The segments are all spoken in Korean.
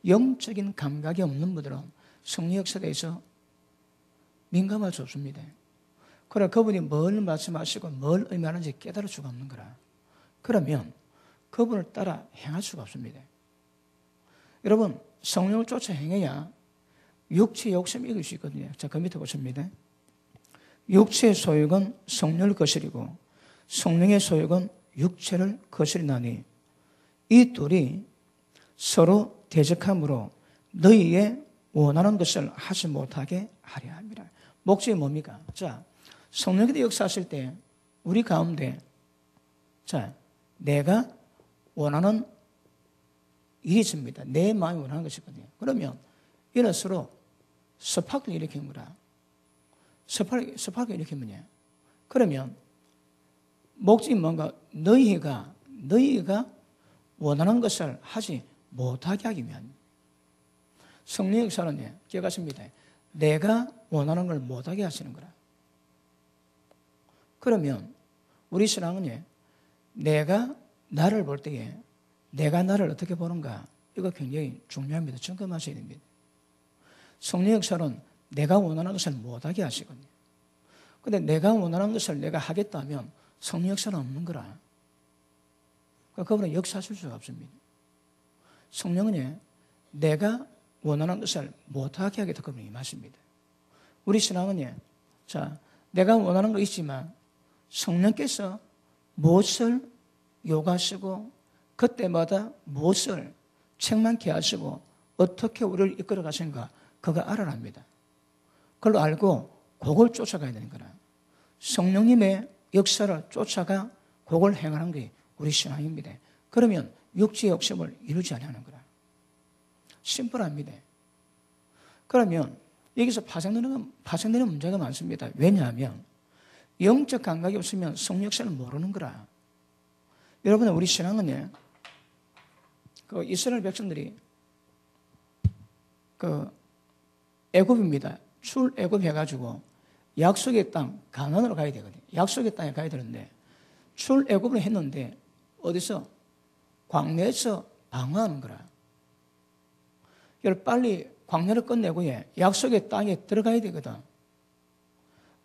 영적인 감각이 없는 분들은 성령 역사에 대해서 민감할 수 없습니다. 그러나 그분이 뭘 말씀하시고 뭘 의미하는지 깨달을 수가 없는 거라. 그러면 그분을 따라 행할 수가 없습니다. 여러분, 성령을 쫓아 행해야 육체의 욕심을 이길 수 있거든요. 자, 그 밑에 보십니다. 육체의 소욕은 성령을 거스리고 성령의 소욕은 육체를 거스리나니 이 둘이 서로 대적함으로 너희의 원하는 것을 하지 못하게 하려 합니다. 목적이 뭡니까? 자, 성령께서 역사하실 때 우리 가운데 자, 내가 원하는 일이 있습니다. 내 마음이 원하는 것이거든요. 그러면 이는 서로 스파크를 일으키는 거라. 스파크를 일으키면 뭐냐? 그러면 목적이 뭔가 너희가 원하는 것을 하지 못하게 하기 위한 성령 역사는 기억하십니다. 내가 원하는 걸 못하게 하시는 거라. 그러면 우리 신앙은 내가 나를 볼 때에 내가 나를 어떻게 보는가 이거 굉장히 중요합니다. 점검하셔야 됩니다. 성령 역사는 내가 원하는 것을 못하게 하시거든요. 그런데 내가 원하는 것을 내가 하겠다면 성령 역사는 없는 거라. 그분은 역사하실 수가 없습니다. 성령은 내가 원하는 것을 못하게 하게 그분이 임하십니다. 우리 신앙은 자, 내가 원하는 거 있지만 성령께서 무엇을 요구하시고 그때마다 무엇을 책망케 하시고 어떻게 우리를 이끌어 가신가 그걸 알아야 합니다. 그걸 알고 그걸 쫓아가야 되는 거라. 성령님의 역사를 쫓아가 그걸 행하는 게 우리 신앙입니다. 그러면 육체의 욕심을 이루지 않는 거라. 심플합니다. 그러면 여기서 파생되는 문제가 많습니다. 왜냐하면 영적 감각이 없으면 성령 역사를 모르는 거라. 여러분, 우리 신앙은 그 이스라엘 백성들이 그 애굽입니다. 출애굽 해가지고 약속의 땅 가나안으로 가야 되거든요. 약속의 땅에 가야 되는데 출애굽을 했는데 어디서 광야에서 방황하는 거라. 빨리 광야를 끝내고 약속의 땅에 들어가야 되거든.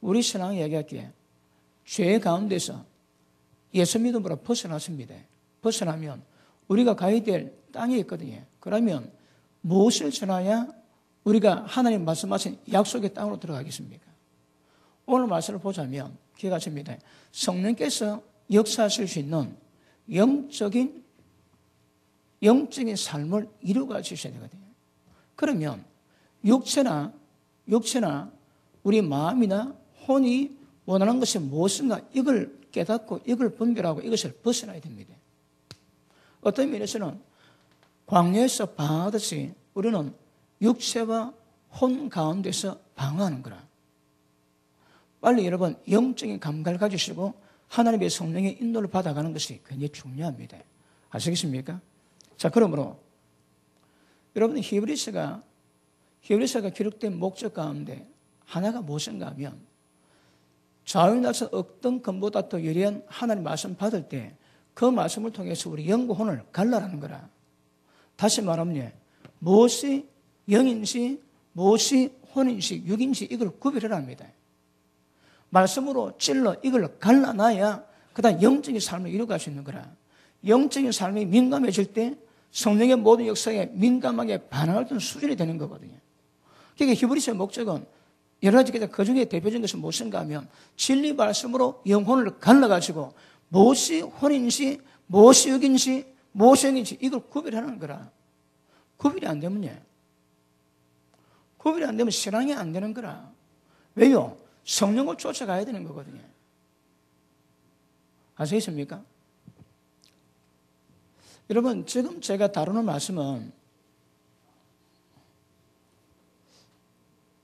우리 신앙이 얘기할게. 죄 가운데서 예수 믿음으로 벗어났습니다. 벗어나면 우리가 가야 될 땅이 있거든요. 그러면 무엇을 전해야 우리가 하나님 말씀하신 약속의 땅으로 들어가겠습니까? 오늘 말씀을 보자면 기억하십니다. 성령께서 역사하실 수 있는 영적인 삶을 이루어 주셔야 되거든요. 그러면 육체나 우리 마음이나 혼이 원하는 것이 무엇인가 이걸 깨닫고 이걸 분별하고 이것을 벗어나야 됩니다. 어떤 면에서는 광야에서 방황하듯이 우리는 육체와 혼 가운데서 방황하는 거라. 빨리 여러분 영적인 감각을 가지시고 하나님의 성령의 인도를 받아가는 것이 굉장히 중요합니다. 아시겠습니까? 자, 그러므로 여러분 히브리서가 기록된 목적 가운데 하나가 무엇인가 하면 자유나서 어떤 것보다 더 유리한 하나님 말씀 받을 때 그 말씀을 통해서 우리 영과 혼을 갈라라는 거라. 다시 말하면 무엇이 영인지 무엇이 혼인지 육인지 이걸 구별해라 합니다. 말씀으로 찔러 이걸 갈라놔야 그다음 영적인 삶을 이루어갈 수 있는 거라. 영적인 삶이 민감해질 때 성령의 모든 역사에 민감하게 반응하는 수준이 되는 거거든요. 그러니까 히브리서의 목적은 여러 가지 그 중에 대표적인 것은 무엇인가 하면 진리 말씀으로 영혼을 갈라가지고 무엇이 혼인지 무엇이 육인지 무엇이 영인지 이걸 구별하는 거라. 구별이 안 되면 신앙이 안 되는 거라. 왜요? 성령을 쫓아가야 되는 거거든요. 아시겠습니까? 여러분, 지금 제가 다루는 말씀은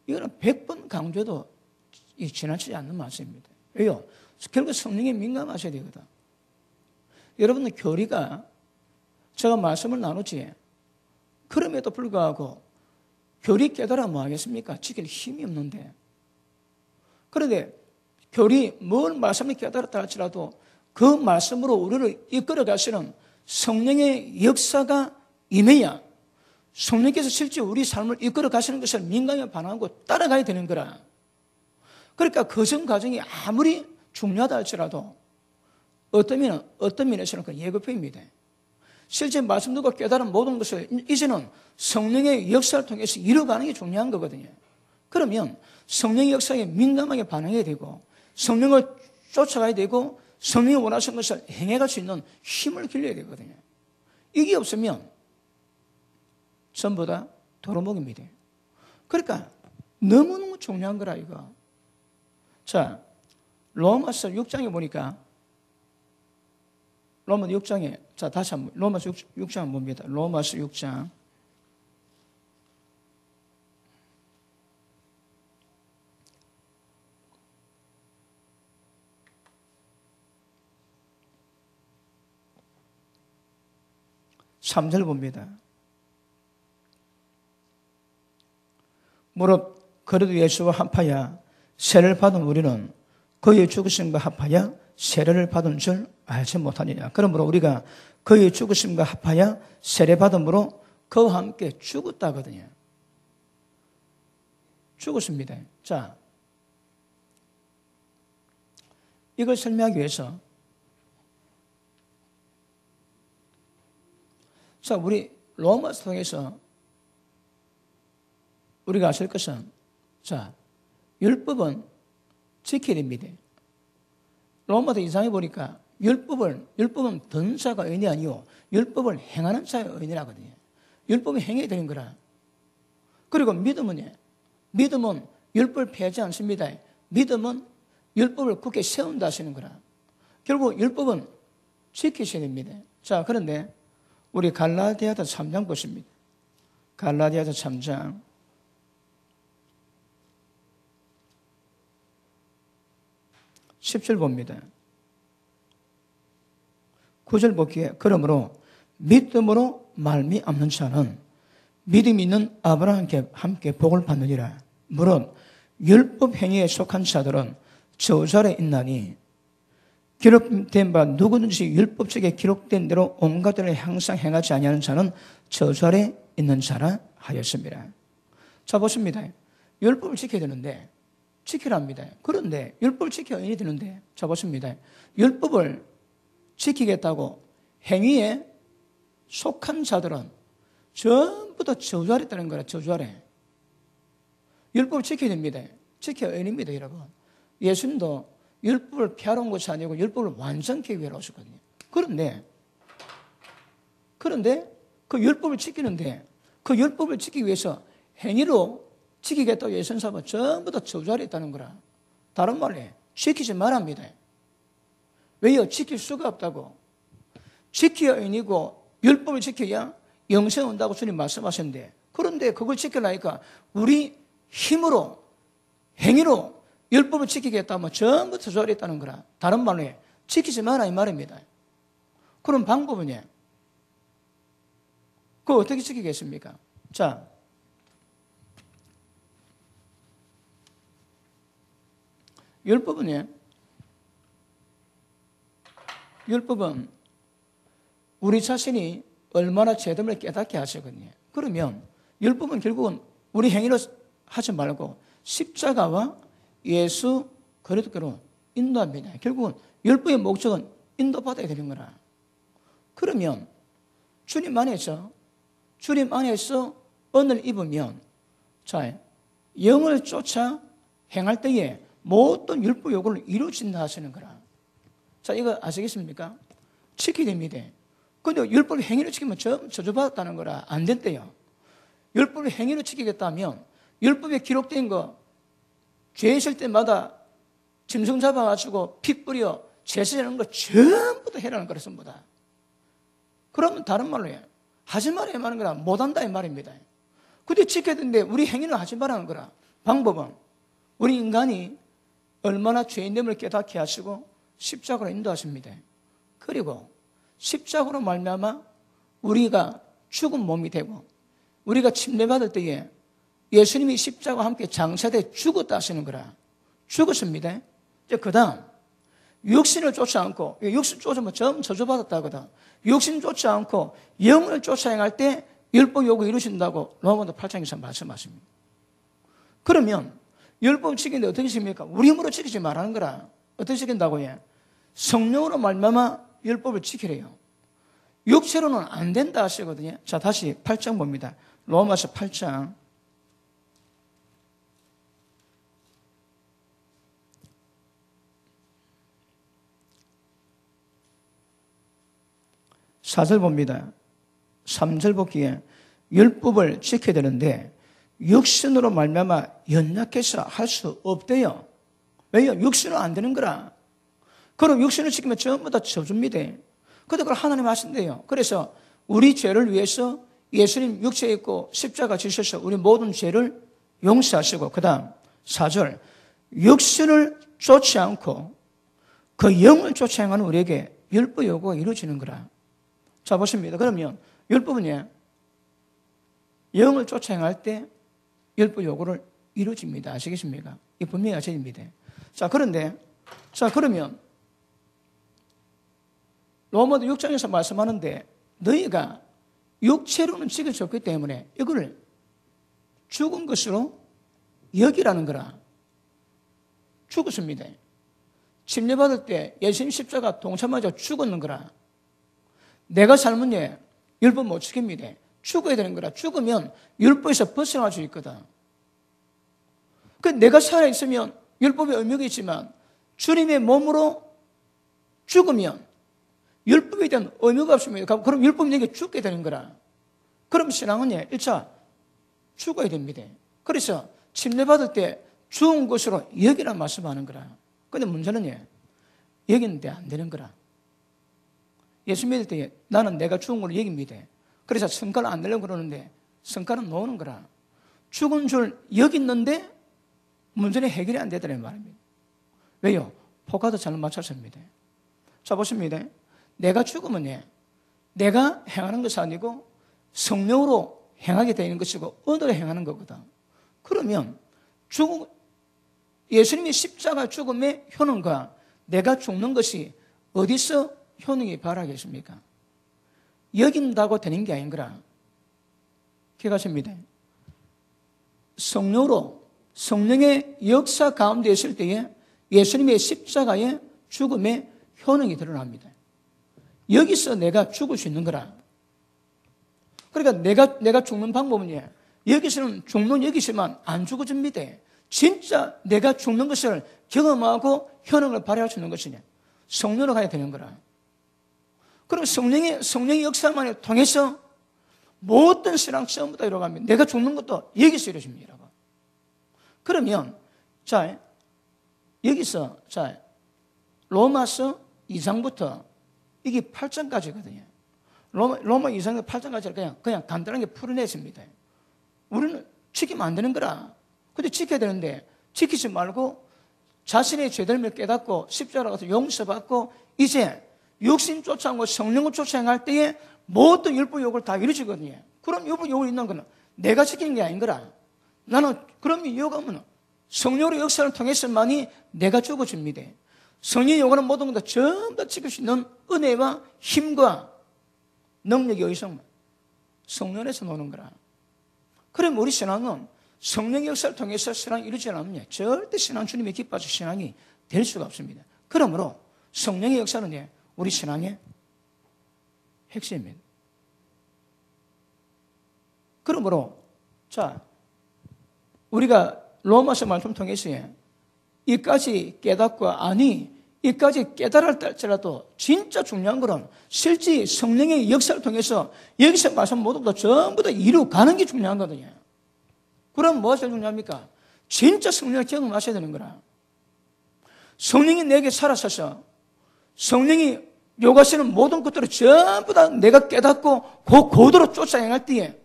이거는 100번 강조도 지나치지 않는 말씀입니다. 왜요? 결국 성령에 민감하셔야 되거든. 여러분의 교리가 제가 말씀을 나누지 그럼에도 불구하고 교리 깨달아 뭐 하겠습니까? 지킬 힘이 없는데. 그런데 교리 뭘 말씀을 깨달았다 할지라도 그 말씀으로 우리를 이끌어 가시는 성령의 역사가 임해야 성령께서 실제 우리 삶을 이끌어 가시는 것을 민감히 반응하고 따라가야 되는 거라. 그러니까 그 전 과정이 아무리 중요하다 할지라도 어떤 면에서는 그 예고편입니다. 실제 말씀 듣고 깨달은 모든 것을 이제는 성령의 역사를 통해서 이뤄가는 게 중요한 거거든요. 그러면 성령의 역사에 민감하게 반응해야 되고 성령을 쫓아가야 되고 성령이 원하시는 것을 행해갈 수 있는 힘을 길러야 되거든요. 이게 없으면 전부 다 도루묵입니다. 그러니까 너무너무 중요한 거라 이거. 자, 로마서 6장에 보니까 로마서 6장에 자 다시 한번 로마서 6장 봅니다. 로마서 6장 3절 봅니다. 무릇 그래도 예수와 합하여 세례를 받은 우리는 그의 죽으심과 합하여 세례를 받은 줄 알지 못하느냐. 그러므로 우리가 그의 죽으심과 합하여 세례 받음으로 그와 함께 죽었다거든요. 죽었습니다. 자, 이걸 설명하기 위해서 자, 우리 로마서 통해서 우리가 아실 것은 자, 율법은 지켜야 됩니다. 로마서 2장에 보니까 율법은 듣는 자가 의인이 아니요 율법을 행하는 자의 의인이라거든요. 율법을 행해야 되는 거라. 그리고 믿음은 율법을 폐하지 않습니다. 믿음은 율법을 굳게 세운다 하시는 거라. 결국 율법은 지키셔야 됩니다. 자, 그런데 우리 갈라디아서 3장 보십니다. 갈라디아서 3장 10절 봅니다. 9절 볼게요. 그러므로 믿음으로 말미암는 자는 믿음이 있는 아브라함과 함께 복을 받느니라. 물론 율법 행위에 속한 자들은 저절에 있나니 기록된 바 누구든지 율법책에 기록된 대로 온갖 일을 항상 행하지 아니하는 자는 저절에 있는 자라 하였습니다. 자, 보십니다. 율법을 지켜야 되는데 지키랍니다. 그런데 율법을 지켜야 의인이 되는데 자, 보십니다. 율법을 지키겠다고 행위에 속한 자들은 전부 다 저주하래 있다는 거라. 저주하래. 율법을 지켜야 됩니다. 지켜야 의인입니다, 여러분. 예수님도 율법을 피하러 온 것이 아니고 율법을 완전히 위하러 오셨거든요. 그런데 그 율법을 지키는데 그 율법을 지키기 위해서 행위로 지키겠다고 예수님 사람은 전부 다 저주하려 있다는 거라. 다른 말로 지키지 말합니다. 왜요? 지킬 수가 없다고. 지켜야 의인이고 율법을 지켜야 영생 온다고 주님 말씀하셨는데 그런데 그걸 지키려니까 우리 힘으로 행위로 율법을 지키겠다면 전부 저주하려 있다는 거라. 다른 말로 지키지 마라 이 말입니다. 그럼 방법은요? 그거 어떻게 지키겠습니까? 자, 율법은 우리 자신이 얼마나 죄됨을 깨닫게 하시거든요. 그러면 율법은 결국은 우리 행위로 하지 말고 십자가와 예수 그리스도로 인도합니다. 결국은 율법의 목적은 인도받아야 되는 거라. 그러면 주님 안에서 은을 입으면 자, 영을 쫓아 행할 때에 모든 율법 요구를 이루어진다 하시는 거라. 자, 이거 아시겠습니까? 지켜야 됩니다. 근데 율법을 행위로 지키면 저주받았다는 거라. 안 된대요. 율법을 행위로 지키겠다면 율법에 기록된 거 죄 있을 때마다 짐승 잡아가지고 피 뿌려 제사하는 거 전부 다 해라는 거라. 전부 다. 그러면 다른 말로 하지 말아야 하는 거라. 못한다 이 말입니다. 근데 지켜야 되는데 우리 행위는 하지 말라는 거라. 방법은 우리 인간이 얼마나 죄인됨을 깨닫게 하시고 십자가로 인도하십니다. 그리고 십자가로 말미암아 우리가 죽은 몸이 되고 우리가 침례받을 때에 예수님이 십자가와 함께 장사돼 죽었다 하시는 거라. 죽었습니다. 이제 그 다음 육신을 쫓지 않고 육신 쫓으면 전 저주받았다 하거든. 육신 쫓지 않고 영을 쫓아 행할 때 율법 요구 이루신다고 로마서 8장에서 말씀하십니다. 그러면 율법 지키는데 어떻게 지킵니까? 우리 힘으로 지키지 말라는 거라. 어떻게 지킨다고요? 성령으로 말미암아 율법을 지키래요. 육체로는 안 된다 하시거든요. 자, 다시 8장 봅니다. 로마서 8장 4절 봅니다. 3절 보기에 율법을 지켜야 되는데 육신으로 말미암아 연약해서 할 수 없대요. 왜요? 육신으로 안 되는 거라. 그럼 육신을 지키면 전부 다 저주입니다. 근데 그걸 하나님 하신대요. 그래서 우리 죄를 위해서 예수님 육체에 있고 십자가 지셔서 우리 모든 죄를 용서하시고, 그 다음 4절 육신을 쫓지 않고 그 영을 쫓아 행하는 우리에게 율법 요구가 이루어지는 거라. 자, 보십니다. 그러면 율법은 영을 쫓아 행할 때 율법 요구를 이루어집니다. 아시겠습니까? 이 분명히 아셔야 됩니다. 자, 그런데, 그러면 로마서 6장에서 말씀하는데 너희가 육체로는 지킬 수 없기 때문에 이걸 죽은 것으로 여기라는 거라. 죽었습니다. 침례받을 때 예수님 십자가 동참하자 죽었는 거라. 내가 삶은 율법 못 지킵니다. 죽어야 되는 거라. 죽으면 율법에서 벗어날 수 있거든. 내가 살아있으면 율법의 의무가 있지만 주님의 몸으로 죽으면 율법에 대한 의무가 없습니다. 그럼 율법이 내게 죽게 되는 거라. 그럼 신앙은 1차 죽어야 됩니다. 그래서 침례받을 때 죽은 것으로 여기라 말씀하는 거라. 근데 문제는 여기는데 안 되는 거라. 예수 믿을 때 나는 내가 죽은 걸로 여깁니다. 그래서 성과를 안 내려고 그러는데 성과는 놓는 거라. 죽은 줄 여기 있는데 문제는 해결이 안 되더라는 말입니다. 왜요? 포카도 잘못 맞췄습니다. 자, 보십니다. 내가 죽으면 내가 행하는 것이 아니고 성령으로 행하게 되는 것이고 언어로 행하는 거거든. 그러면 예수님의 십자가 죽음의 효능과 내가 죽는 것이 어디서 효능이 발하겠습니까? 여긴다고 되는 게 아닌 거라. 기억하십니다. 성령으로 성령의 역사 가운데 있을 때에 예수님의 십자가의 죽음의 효능이 드러납니다. 여기서 내가 죽을 수 있는 거라. 그러니까 내가 죽는 방법은 여기서는 죽는 여기서만 안 죽어집니다. 진짜 내가 죽는 것을 경험하고 효능을 발휘할 수 있는 것이냐. 성령으로 가야 되는 거라. 그럼 성령의 역사만을 통해서 모든 신앙 전부 다 이루어갑니다. 내가 죽는 것도 여기서 이루어집니다, 여러분. 그러면, 여기서, 로마서 2장부터 이게 8장까지거든요. 로마 2장부터 8장까지를 그냥 간단하게 풀어냈습니다. 우리는 지키면 안 되는 거라. 근데 지켜야 되는데, 지키지 말고 자신의 죄들을 깨닫고 십자가로 가서 용서받고 이제 육신 쫓아하고 성령을 쫓아행할 때에 모든 율법 요구를 다 이루어지거든요. 그럼 율법 요구를 있는 거는 내가 지키는 게 아닌 거라. 나는 그럼 요구하면 성령의 역사를 통해서만이 내가 죽어집니다. 성령이 요구하는 모든 것도 전부 다 지킬 수 있는 은혜와 힘과 능력이 어디서 성령에서 노는 거라. 그럼 우리 신앙은 성령의 역사를 통해서 신앙이 이루어지지 않으면 절대 신앙 주님이 기뻐서 신앙이 될 수가 없습니다. 그러므로 성령의 역사는 우리 신앙의 핵심입니다. 그러므로 우리가 로마서 말씀 통해서 이까지 깨닫고 이까지 깨달을 때라도 진짜 중요한 것은 실제 성령의 역사를 통해서 여기서 말씀 모든 것 전부 다 이루어가는 게 중요한 거거든요. 그럼 뭐가 제일 중요합니까? 진짜 성령을 경험하셔야 되는 거라. 성령이 내게 살아서서 성령이 요구하시는 모든 것들을 전부 다 내가 깨닫고 그 고도로 쫓아 행할 때에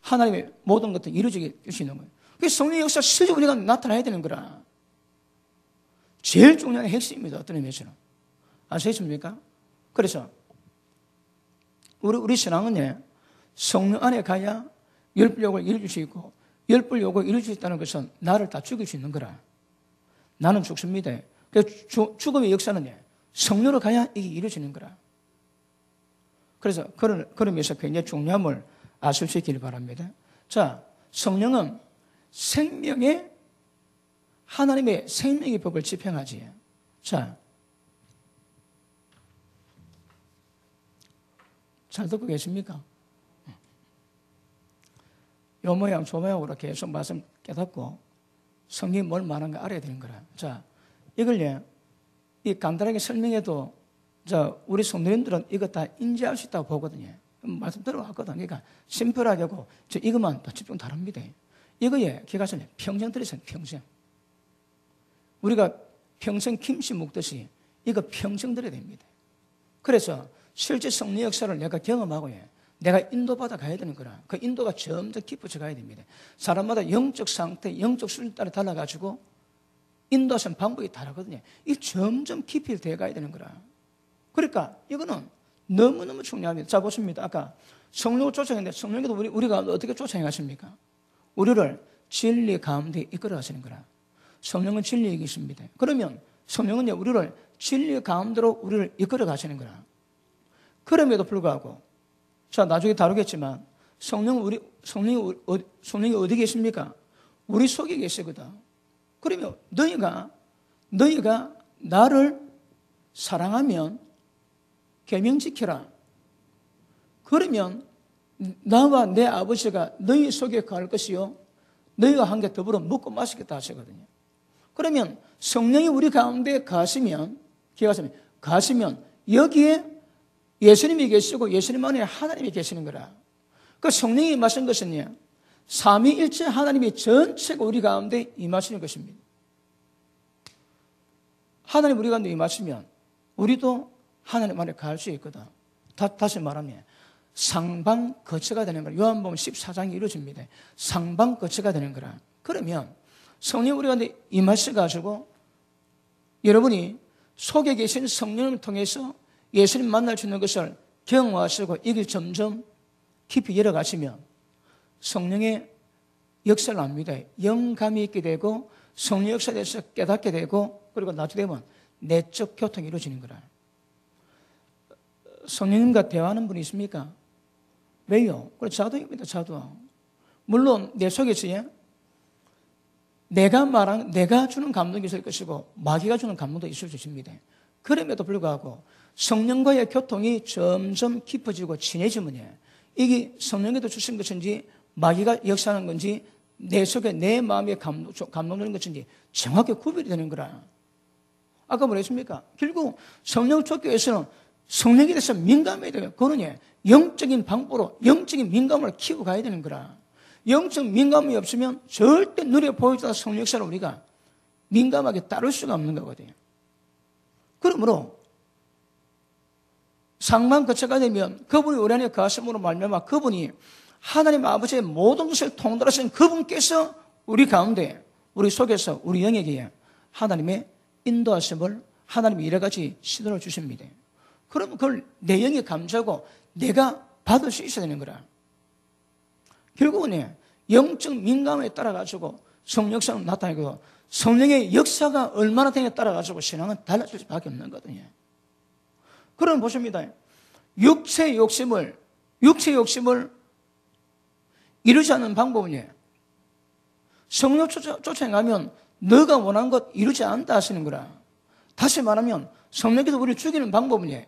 하나님의 모든 것들이 이루어지게 될 수 있는 거예요. 그래서 성령의 역사 실제 우리가 나타나야 되는 거라. 제일 중요한 핵심입니다. 어떤 의미에서는. 아시겠습니까? 그래서 우리 신앙은 성령 안에 가야 율법 요구를 이루어질 수 있고 율법 요구를 이루어질 수 있다는 것은 나를 다 죽일 수 있는 거라. 나는 죽습니다. 그래서 죽음의 역사는 성령으로 가야 이게 이루어지는 거라. 그래서 그런 의미에서 굉장히 중요함을 아실 수 있기를 바랍니다. 자, 성령은 하나님의 생명의 법을 집행하지. 자, 잘 듣고 계십니까? 요 모양 저 모양으로 계속 말씀 깨닫고 성경이 뭘 말하는가 알아야 되는 거라. 자, 이걸 이 간단하게 설명해도 우리 성도님들은 이거 다 인지할 수 있다고 보거든요. 말씀 들어왔거든. 그러니까 심플하게 하고 이것만 더 집중 다릅니다. 이거에 기가서는 평생 들으세요. 평생. 우리가 평생 김씨 묵듯이 이거 평생 들어야 됩니다. 그래서 실제 성령 역사를 내가 경험하고 내가 인도받아 가야 되는 거라. 그 인도가 점점 깊어져 가야 됩니다. 사람마다 영적 상태, 영적 수준에 따라 달라가지고 인도하시는 방법이 다르거든요. 이 점점 깊이 돼 가야 되는 거라. 그러니까 이거는 너무너무 중요합니다. 자, 보십니다. 아까 성령을 쫓아내는데 성령께도 우리가 어떻게 쫓아내가십니까? 우리를 진리 가운데 이끌어 가시는 거라. 성령은 진리에 계십니다. 그러면 성령은 우리를 진리 가운데로 우리를 이끌어 가시는 거라. 그럼에도 불구하고, 자, 나중에 다루겠지만, 성령이 어디 계십니까? 우리 속에 계시거든. 그러면 너희가 나를 사랑하면 계명 지켜라. 그러면 나와 내 아버지가 너희 속에 거할 것이요 너희와 함께 더불어 먹고 마시겠다 하시거든요. 그러면 성령이 우리 가운데 가시면 여기에 예수님이 계시고 예수님 안에 하나님이 계시는 거라. 그 성령이 임하신 것은 삼위일체 하나님이 전체가 우리 가운데 임하시는 것입니다. 하나님 우리 가운데 임하시면 우리도 하나님 안에 갈 수 있거든. 다시 말하면 상방거처가 되는 거라. 요한복음 14장이 이루어집니다. 상방거처가 되는 거라. 그러면 성령 우리 가운데 임하셔가지고 여러분이 속에 계신 성령을 통해서 예수님 만날 수 있는 것을 경험하시고 이길 점점 깊이 열어가시면 성령의 역사를 압니다. 영감이 있게 되고 성령 역사에 대해서 깨닫게 되고 그리고 나중에 되면 내적 교통이 이루어지는 거라. 성령님과 대화하는 분이 있습니까? 왜요? 그래, 자동입니다. 자동. 물론 내 속에서 내가 주는 감동이 있을 것이고 마귀가 주는 감동도 있을 수 있습니다. 그럼에도 불구하고 성령과의 교통이 점점 깊어지고 친해지면 이게 성령에도 주신 것인지 마귀가 역사하는 건지 내 속에 내 마음에 감동되는 것인지 정확히 구별이 되는 거라. 아까 뭐라 했습니까? 결국 성령을 쫓기 위해서는 성령에 대해서 민감해야 돼요. 그거는 영적인 방법으로 영적인 민감을 키우고 가야 되는 거라. 영적 민감이 없으면 절대 눈에 보이지 않는 성령 역사를 우리가 민감하게 따를 수가 없는 거거든요. 그러므로 상방거처가 되면 그분이 우리 안에 거하심으로 말미암아 그분이 하나님 아버지의 모든 것을 통달하신 그분께서 우리 가운데 우리 속에서 우리 영에게 하나님의 인도하심을 하나님이 여러 가지 시도를 주십니다. 그러면 그걸 내 영이 감지하고 내가 받을 수 있어야 되는 거라. 결국은 영적 민감에 따라가지고 성령 역사는 나타나고 성령의 역사가 얼마나 되냐에 따라가지고 신앙은 달라질 수밖에 없는 거거든요. 그럼 보십니다. 육체의 욕심을 이루지 않는 방법은 성령 쫓아가면 너가 원하는 것 이루지 않는다 하시는 거라. 다시 말하면 성령께서 우리를 죽이는 방법은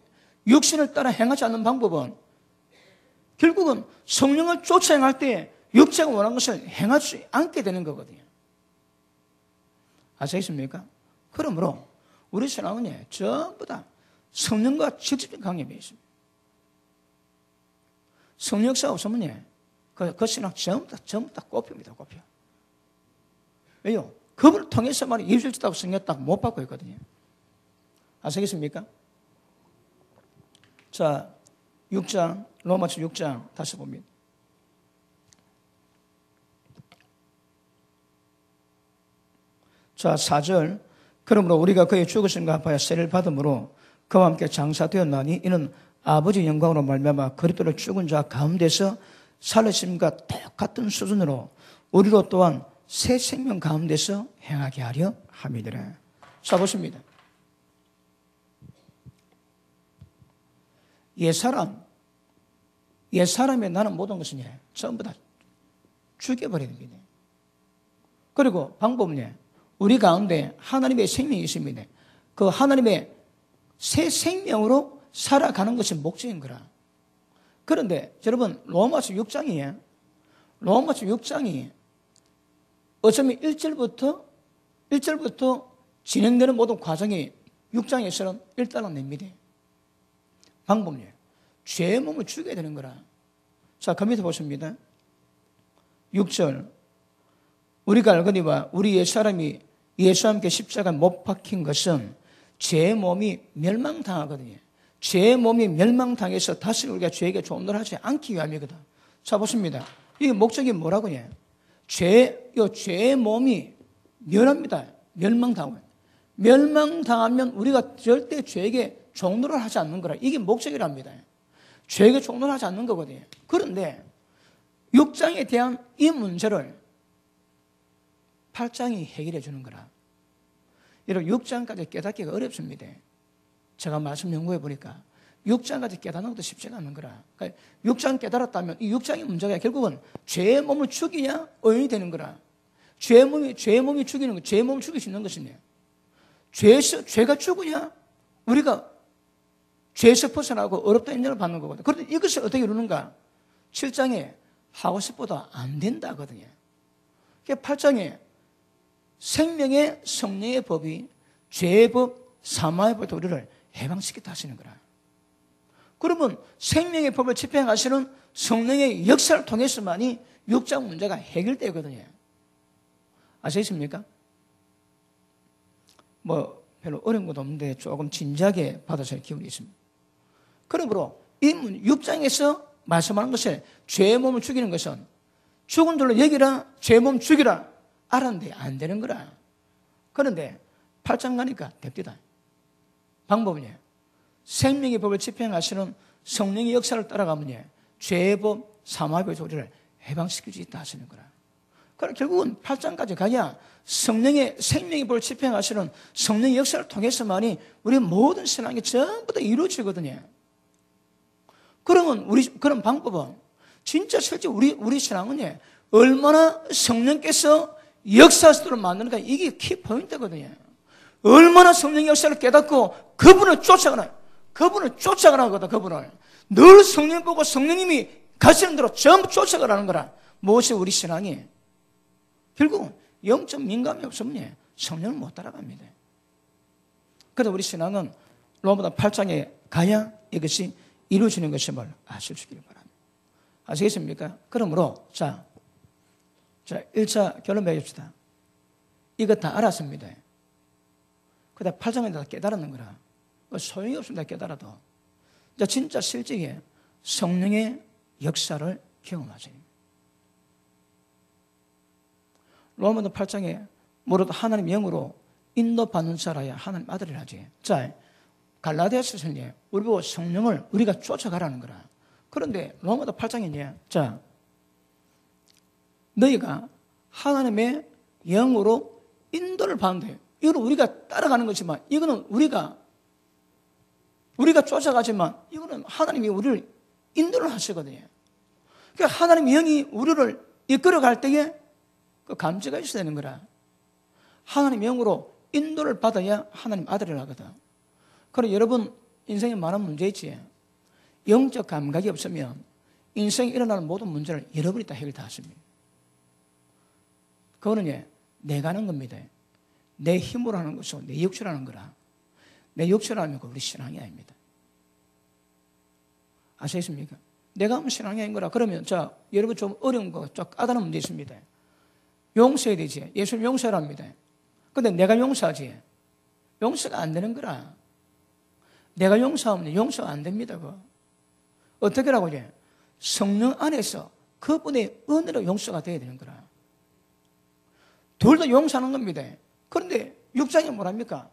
육신을 따라 행하지 않는 방법은 결국은 성령을 쫓아 행할 때 육체가 원하는 것을 행할 수 않게 되는 거거든요. 아시겠습니까? 그러므로 우리 신앙은 전부 다 성령과 직접적인 관계에 있습니다. 성령 역사가 없으면 그 신앙 전부 다 꼽힙니다. 꼽혀. 왜요? 그분을 통해서만 이루어졌다고 성령 딱 못 받고 있거든요. 아시겠습니까? 자, 6장, 로마서 6장 다시 봅니다. 자, 4절. 그러므로 우리가 그의 죽으심과 합하여 세를 받음으로 그와 함께 장사되었나니 이는 아버지 영광으로 말미암아 그리스도를 죽은 자 가운데서 살리심과 똑같은 수준으로 우리로 또한 새 생명 가운데서 행하게 하려 함이더라. 자, 보십니다. 옛사람, 옛사람에 나는 모든 것은 전부 다 죽여버려야 됩니다. 그리고 방법은 우리 가운데 하나님의 생명이 있습니다. 그 하나님의 새 생명으로 살아가는 것이 목적인 거라. 그런데 여러분 로마서 6장이 어쩌면 1절부터 진행되는 모든 과정이 6장에서는 일단은 냅니다. 방법이에요. 죄의 몸을 죽여야 되는 거라. 자, 그 밑에 보십니다. 6절. 우리가 알거니와 우리 옛사람이 예수와 함께 십자가에 못 박힌 것은 죄의 몸이 멸망당하거든요. 죄의 몸이 멸망당해서 다시 우리가 죄에게 종노하지 않기 위함이거든. 자, 보십니다. 이게 목적이 뭐라고요? 죄의 몸이 멸합니다. 멸망당하면 우리가 절대 죄에게 종노를 하지 않는 거라. 이게 목적이랍니다. 죄에게 종노를 하지 않는 거거든요. 그런데 6장에 대한 이 문제를 8장이 해결해 주는 거라. 여러분 6장까지 깨닫기가 어렵습니다. 제가 말씀 연구해 보니까 6장까지 깨닫는 것도 쉽지가 않은 거라. 그러니까 6장 깨달았다면 이 6장의 문제가 결국은 죄의 몸을 죽이냐 의인이 되는 거라. 죄의 몸이 죽이는 거, 죄의 몸을 죽일 수 있는 것이네. 죄가 죽으냐 우리가 죄에서 벗어나고 어렵다 인정을 받는 거거든. 그런데 이것을 어떻게 이루는가? 7장에 하고 싶어도 안 된다거든요. 8장에 생명의 성령의 법이 죄의 법, 사망의 법을 우리를 해방시켰다 하시는 거라. 그러면 생명의 법을 집행하시는 성령의 역사를 통해서만이 6장 문제가 해결되거든요. 아시겠습니까? 별로 어려운 것도 없는데 조금 진지하게 받아줄 기운이 있습니다. 그러므로 이 6장에서 말씀하는 것은 죄의 몸을 죽이는 것은 죽은 줄로 여기라, 죄의 몸 죽이라 알았는데 안 되는 거라. 그런데 8장 가니까 됩니다. 방법은 생명의 법을 집행하시는 성령의 역사를 따라가면 죄의 법, 사망의 법에서 우리를 해방시킬 수 있다 하시는 거라. 그럼 결국은 8장까지 가야 생명의 법을 집행하시는 성령의 역사를 통해서만이 우리 모든 신앙이 전부 다 이루어지거든요. 그러면 그런 방법은 진짜 실제 우리 신앙은 얼마나 성령께서 역사를 만드는가 이게 키포인트거든요. 얼마나 성령의 역사를 깨닫고 그분을 쫓아가나 거다. 그분을 늘 성령 보고 성령님이 가시는 대로 전부 쫓아가라는 거라. 무엇이 우리 신앙이 결국은 영적 민감이 없으면 성령을 못 따라갑니다. 그래서 우리 신앙은 로마서 8장에 가야 이것이 이루어지는 것임을 아실 수 있기를 바랍니다. 아시겠습니까? 그러므로 자 1차 결론 맺읍시다. 이거 다 알았습니다. 그다음 8장에 다 깨달았는 거라. 소용이 없습니다. 깨달아도. 자, 진짜 실제 성령의 역사를 경험하세요. 로마서 8장에 뭐라도 하나님 영으로 인도받는 자라야 하나님 아들을 하지. 자, 갈라디아서는 우리 보고 성령을 우리가 쫓아가라는 거라. 그런데 로마서 8장에 자, 너희가 하나님의 영으로 인도를 받는데 이거는 우리가 따라가는 거지만 이거는 우리가 쫓아가지만 이거는 하나님이 우리를 인도를 하시거든요. 그러니까 하나님의 영이 우리를 이끌어갈 때에 그 감지가 있어야 되는 거라. 하나님의 영으로 인도를 받아야 하나님 아들을 하거든. 그럼 여러분 인생에 많은 문제 있지. 영적 감각이 없으면 인생에 일어나는 모든 문제를 여러분이 다 해결 다 하십니다. 그거는 내가 하는 겁니다. 내 힘으로 하는 것이고 내 육체로 하는 거라. 내 육체로 하면 우리 신앙이 아닙니다. 아시겠습니까? 내가 하면 신앙이 아닌 거라. 그러면 자, 여러분 좀 어려운 거, 좀 까다로운 문제 있습니다. 용서해야 되지. 예수님 용서랍니다. 근데 내가 용서하지. 용서가 안 되는 거라. 내가 용서하면 용서가 안 됩니다. 그거. 어떻게 하라고 이제? 성령 안에서 그분의 은혜로 용서가 돼야 되는 거라. 둘 다 용서하는 겁니다. 그런데 6장이 뭐랍니까?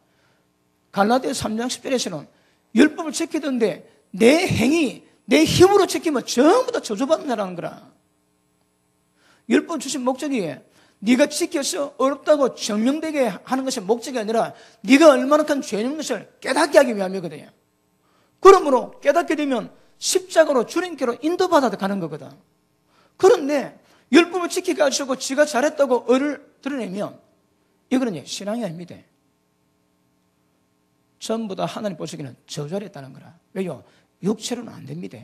갈라디아 3장 10절에서는 율법을 지키던데 내 행위, 내 힘으로 지키면 전부 다 저주받는다는 거라. 율법 주신 목적이 네가 지켜서 어렵다고 증명되게 하는 것이 목적이 아니라 네가 얼마나 큰 죄인 것을 깨닫게 하기 위함이거든요. 그러므로 깨닫게 되면 십자가로 주님께로 인도받아 가는 거거든. 그런데 율법을 지켜가지고 지가 잘했다고 의를 드러내면 이거는 신앙이 아닙니다. 전부 다 하나님 보시기에는 저주하랬다는 거라. 왜요? 육체로는 안 됩니다.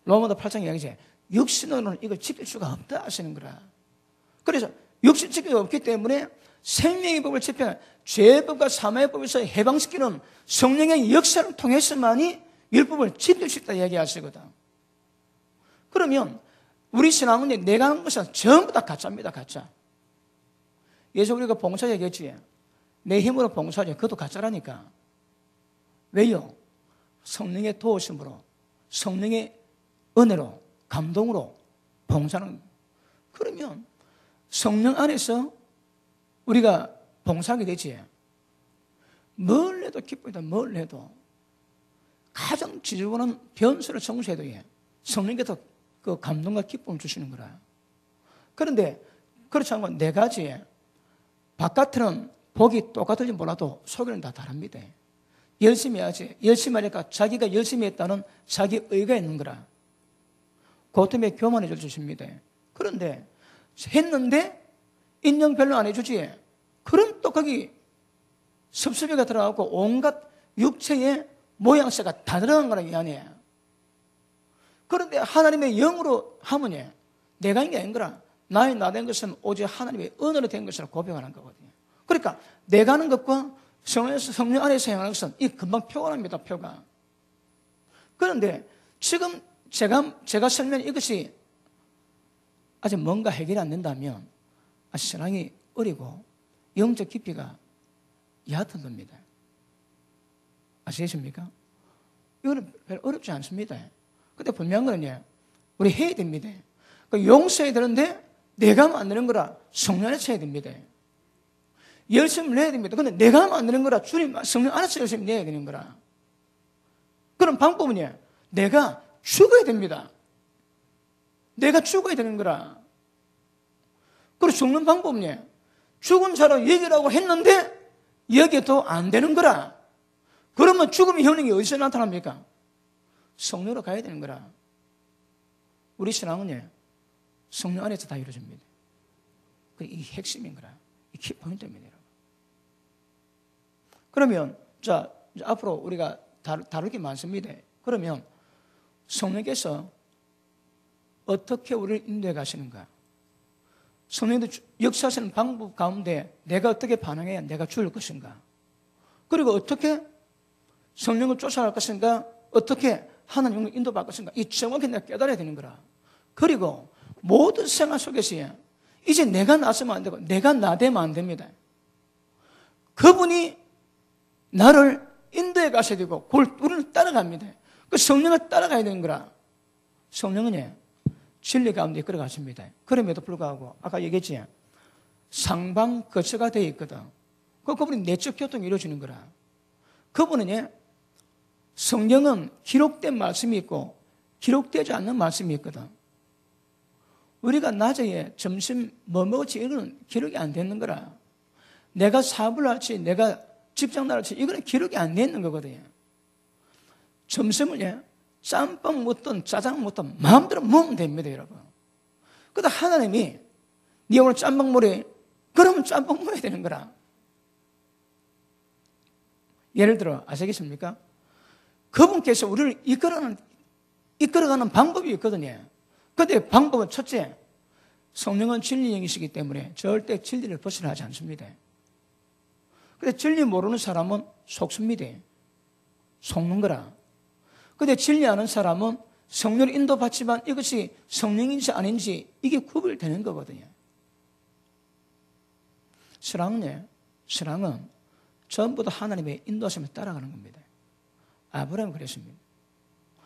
로마서 8장 이야기지. 육신으로는 이걸 지킬 수가 없다 하시는 거라. 그래서 육신 지킬 수가 없기 때문에 생명의 법을 집행, 죄의 법과 사망의 법에서 해방시키는 성령의 역사를 통해서만이 율법을 지킬 수 있다 얘기하시거든. 그러면 우리 신앙은 내가 하는 것은 전부 다 가짜입니다. 가짜. 예수 우리가 봉사 얘기했지. 내 힘으로 봉사하지. 그것도 가짜라니까. 왜요? 성령의 도우심으로, 성령의 은혜로, 감동으로 봉사하는. 그러면 성령 안에서 우리가 봉사하게 되지. 뭘 해도 기쁨이다. 뭘 해도. 가장 지저분한 변수를 청소해도 성령께서 그 감동과 기쁨을 주시는 거라. 그런데 그렇지 않고 네 가지 바깥은 복이 똑같을지 몰라도 속에는 다 다릅니다. 열심히 해야지. 열심히 하니까 자기가 열심히 했다는 자기 의가 있는 거라. 그 때문에 교만해 주십니다. 그런데 했는데 인정 별로 안 해주지. 그럼 또 거기 섭섭이가 들어가고 온갖 육체의 모양새가 다 들어간 거라 이 안에. 그런데 하나님의 영으로 하면 내가 있는 게 아닌 거라. 나의 나 된 것은 오직 하나님의 은혜로 된 것이라 고백하는 거거든요. 그러니까 내가 하는 것과 성령 안에서 행하는 것은 이 금방 표현합니다. 표가. 그런데 지금 제가 설명한 이것이 아직 뭔가 해결이 안 된다면 아직 신앙이 어리고 영적 깊이가 얕은 겁니다. 아시겠습니까? 이거는 별로 어렵지 않습니다. 근데 분명한 거는요, 우리 해야 됩니다. 용서해야 되는데 내가 하면 안 되는 거라 성령 안에서 해야 됩니다. 열심을 내야 됩니다. 근데 내가 하면 안 되는 거라 주님 성령 안에서 열심히 내야 되는 거라. 그런 방법은요, 내가 죽어야 됩니다. 내가 죽어야 되는 거라. 그리고 죽는 방법은요, 죽은 사람 얘기라고 했는데 여기도 안 되는 거라. 그러면 죽음의 현행이 어디서 나타납니까? 성령으로 가야 되는 거라. 우리 신앙은요, 성령 안에서 다 이루어집니다. 이 핵심인 거라. 이 키포인트입니다, 여러분. 그러면, 자, 이제 앞으로 우리가 다룰 게 많습니다. 그러면 성령께서 어떻게 우리를 인도해 가시는가? 성령도 역사하시는 방법 가운데 내가 어떻게 반응해야 내가 죽을 것인가? 그리고 어떻게 성령을 쫓아갈 것인가? 어떻게 하나님을 인도받을 것인가? 이 정확히 내가 깨달아야 되는 거라. 그리고 모든 생활 속에서 이제 내가 나서면 안 되고 내가 나대면 안 됩니다. 그분이 나를 인도해 가셔야 되고 그걸 우리는 따라갑니다. 그 성령을 따라가야 되는 거라. 성령은 진리 가운데 이끌어가십니다. 그럼에도 불구하고 아까 얘기했지, 상방 거처가 되어 있거든. 그분이 내적 교통이 이루어지는 거라. 그분은 성경은 기록된 말씀이 있고 기록되지 않는 말씀이 있거든. 우리가 낮에 점심 뭐 먹었지 이거는 기록이 안 되는 거라. 내가 사업을 할지 내가 직장 나갈지 이거는 기록이 안 되는 거거든요. 점심을 짬뽕 먹든 짜장 먹든 마음대로 먹으면 됩니다, 여러분. 그러다 하나님이 네 오늘 짬뽕 먹으래, 그러면 짬뽕 먹어야 되는 거라. 예를 들어 아시겠습니까? 그분께서 우리를 이끌어가는 방법이 있거든요. 그런데 방법은 첫째, 성령은 진리 영이시기 때문에 절대 진리를 벗어나지 않습니다. 그런데 진리 모르는 사람은 속습니다. 속는 거라. 그런데 진리 아는 사람은 성령을 인도받지만 이것이 성령인지 아닌지 이게 구별되는 거거든요. 신앙은 전부 다 하나님의 인도하심에 따라가는 겁니다. 아브라함은 그랬습니다.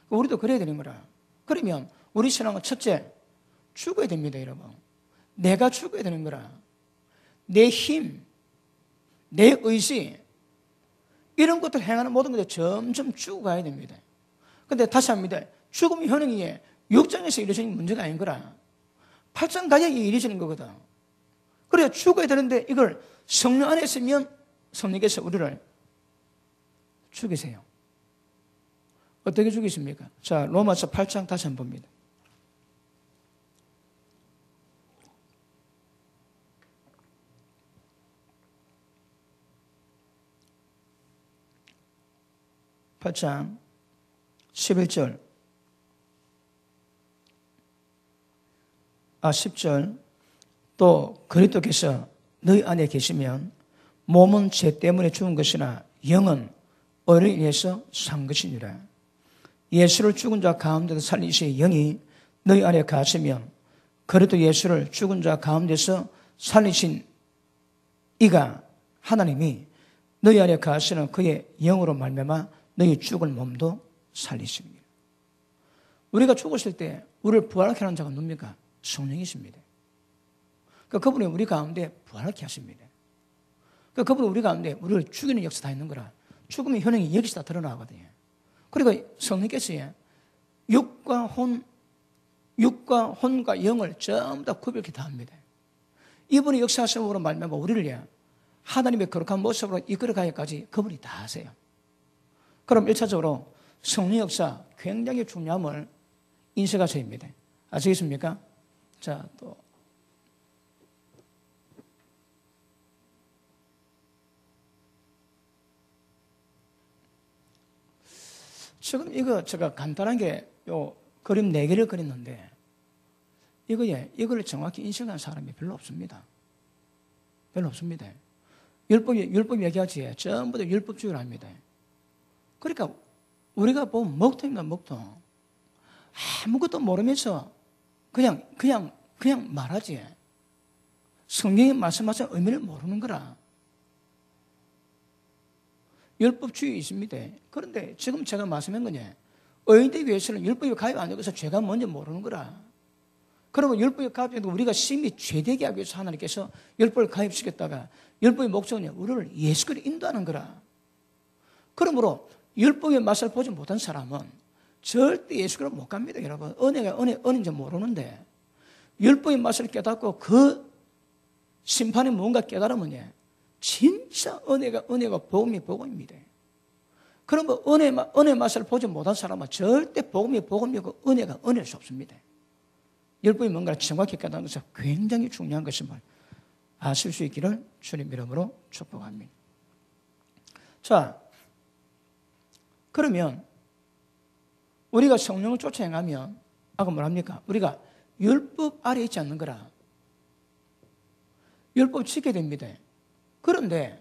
우리도 그래야 되는 거라. 그러면 우리 신앙은 첫째, 죽어야 됩니다, 여러분. 내가 죽어야 되는 거라. 내 힘, 내 의지, 이런 것들 행하는 모든 것들 점점 죽어가야 됩니다. 근데 다시 합니다. 죽음의 현행이 6장에서 이루어지는 문제가 아닌 거라. 8장 가야 이루어지는 거거든. 그래야 죽어야 되는데 이걸 성령 안에 있으면 성령께서 우리를 죽이세요. 어떻게 죽이십니까? 자, 로마서 8장 다시 한번 봅니다. (8장) 11절 10절 또 그리스도께서 너희 안에 계시면 몸은 죄 때문에 죽은 것이나 영은 의로 인해서 산 것이니라. 예수를 죽은 자 가운데서 살리신 영이 너희 안에 가시면 그리스도 예수를 죽은 자 가운데서 살리신 이가 하나님이 너희 안에 가시는 그의 영으로 말미암아 너희 죽을 몸도 살리십니다. 우리가 죽었을 때 우리를 부활하게 하는 자가 누굽니까? 성령이십니다. 그러니까 그분이 우리 가운데 부활하게 하십니다. 그러니까 그분이 우리 가운데 우리를 죽이는 역사 다 있는 거라. 죽음의 현행이 여기서 다 드러나거든요. 그러니까 성령께서 육과 혼과 영을 전부 다 구별케 다 합니다. 이분이 역사하심으로 말미암아 우리를 하나님의 거룩한 모습으로 이끌어가기까지 그분이 다 하세요. 그럼 1차적으로 성령 역사 굉장히 중요함을 인식하셔야 합니다. 아시겠습니까? 자, 또 지금 이거 제가 간단하게 요 그림 4개를 그렸는데 이걸 정확히 인식한 사람이 별로 없습니다. 별로 없습니다. 율법 얘기하지 전부 다 율법주의를 합니다. 그러니까 우리가 보면 먹통입니다. 먹통. 아무것도 모르면서 그냥 말하지. 성경이 말씀하신 의미를 모르는 거라. 율법주의 있습니다. 그런데 지금 제가 말씀한 거냐. 의인들 위해서는 율법이 가입 안 되고서 죄가 뭔지 모르는 거라. 그러면 율법이 가입돼도 우리가 심히 죄되게 하기 위해서 하나님께서 율법을 가입시켰다가 율법의 목적은 우리를 예수께로 인도하는 거라. 그러므로 율법의 맛을 보지 못한 사람은 절대 예수께로 못 갑니다. 여러분 은혜가 은혜인지 모르는데 율법의 맛을 깨닫고 그 심판이 뭔가 깨달으면 진짜 은혜가 복음입니다. 그러면 은혜 맛을 보지 못한 사람은 절대 복음이고 은혜가 은혜일 수 없습니다. 율법이 뭔가를 정확히 깨닫는 것은 굉장히 중요한 것임을 아실 수 있기를 주님 이름으로 축복합니다. 자, 그러면 우리가 성령을 쫓아 행하면 아까 뭐랍니까? 우리가 율법 아래 있지 않는 거라. 율법 지켜야 됩니다. 그런데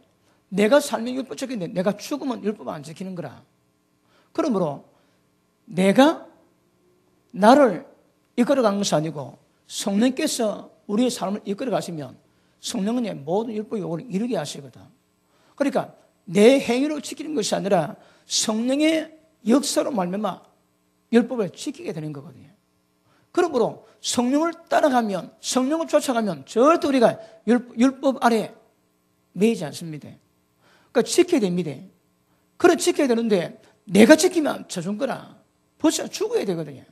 내가 살면 율법 지키는데 내가 죽으면 율법 안 지키는 거라. 그러므로 내가 나를 이끌어가는 것이 아니고 성령께서 우리의 삶을 이끌어 가시면 성령은 모든 율법 요구를 이루게 하시거든. 그러니까 내 행위로 지키는 것이 아니라 성령의 역사로 말미암아 율법을 지키게 되는 거거든요. 그러므로 성령을 따라가면 성령을 쫓아가면 절대 우리가 율법 아래 매이지 않습니다. 그러니까 지켜야 됩니다. 그래 지켜야 되는데 내가 지키면 저준 거라. 벌써 죽어야 되거든요.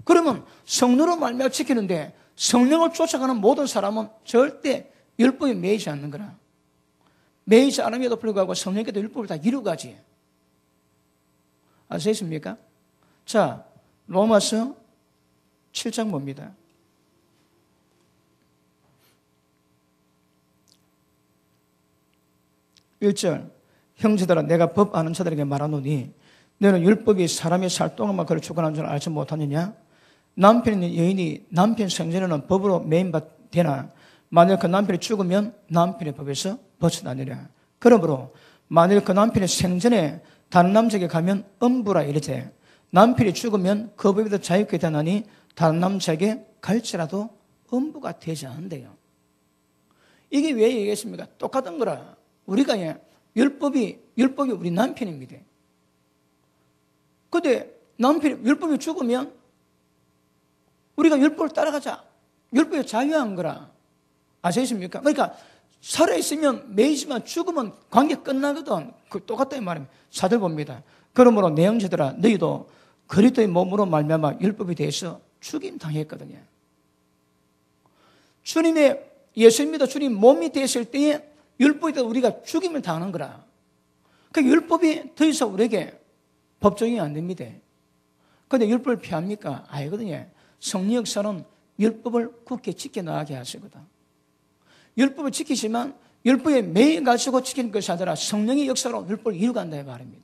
그러면 성령으로 말미암아 지키는데 성령을 쫓아가는 모든 사람은 절대 율법에 매이지 않는 거라. 매이지 않음에도 불구하고 성령께도 율법을 다 이루가지. 아시겠습니까? 자, 로마서 7장 봅니다. 1절 형제들아 내가 법 아는 자들에게 말하노니 너는 율법이 사람이 살 동안만 그를 주관하는 줄 알지 못하느냐? 남편인 여인이 남편 생전에는 법으로 매인 바 되나 만일 그 남편이 죽으면 남편의 법에서 벗어나느냐? 그러므로 만일 그 남편이 생전에 다른 남자에게 가면 음부라 이르되 남편이 죽으면 그 법에서 자유케 되나니 다른 남자에게 갈지라도 음부가 되지 않는데요. 이게 왜 얘기했습니까? 똑같은 거라. 우리가 율법이 우리 남편입니다. 근데 율법이 죽으면 우리가 율법을 따라가자. 율법에 자유한 거라. 아시겠습니까? 그러니까 살아있으면 매이지만 죽으면 관계 끝나거든. 그 똑같다 이 말입니다. 사절 봅니다. 그러므로 내 형제들아 너희도 그리스도의 몸으로 말미암아 율법에 대해서 죽임 당했거든요. 예수 믿어 주님 몸이 되었을 때에 율법에 대해서 우리가 죽임을 당하는 거라. 그러니까 율법이 더 이상 우리에게 법정이 안 됩니다. 근데 율법을 피합니까? 아니거든요. 성령 역사는 율법을 굳게 지켜나가게 하시거든. 율법을 지키지만 율법에 매일 가지고 지키는 것이 아니라 성령의 역사로 율법을 이루간다 이 말입니다.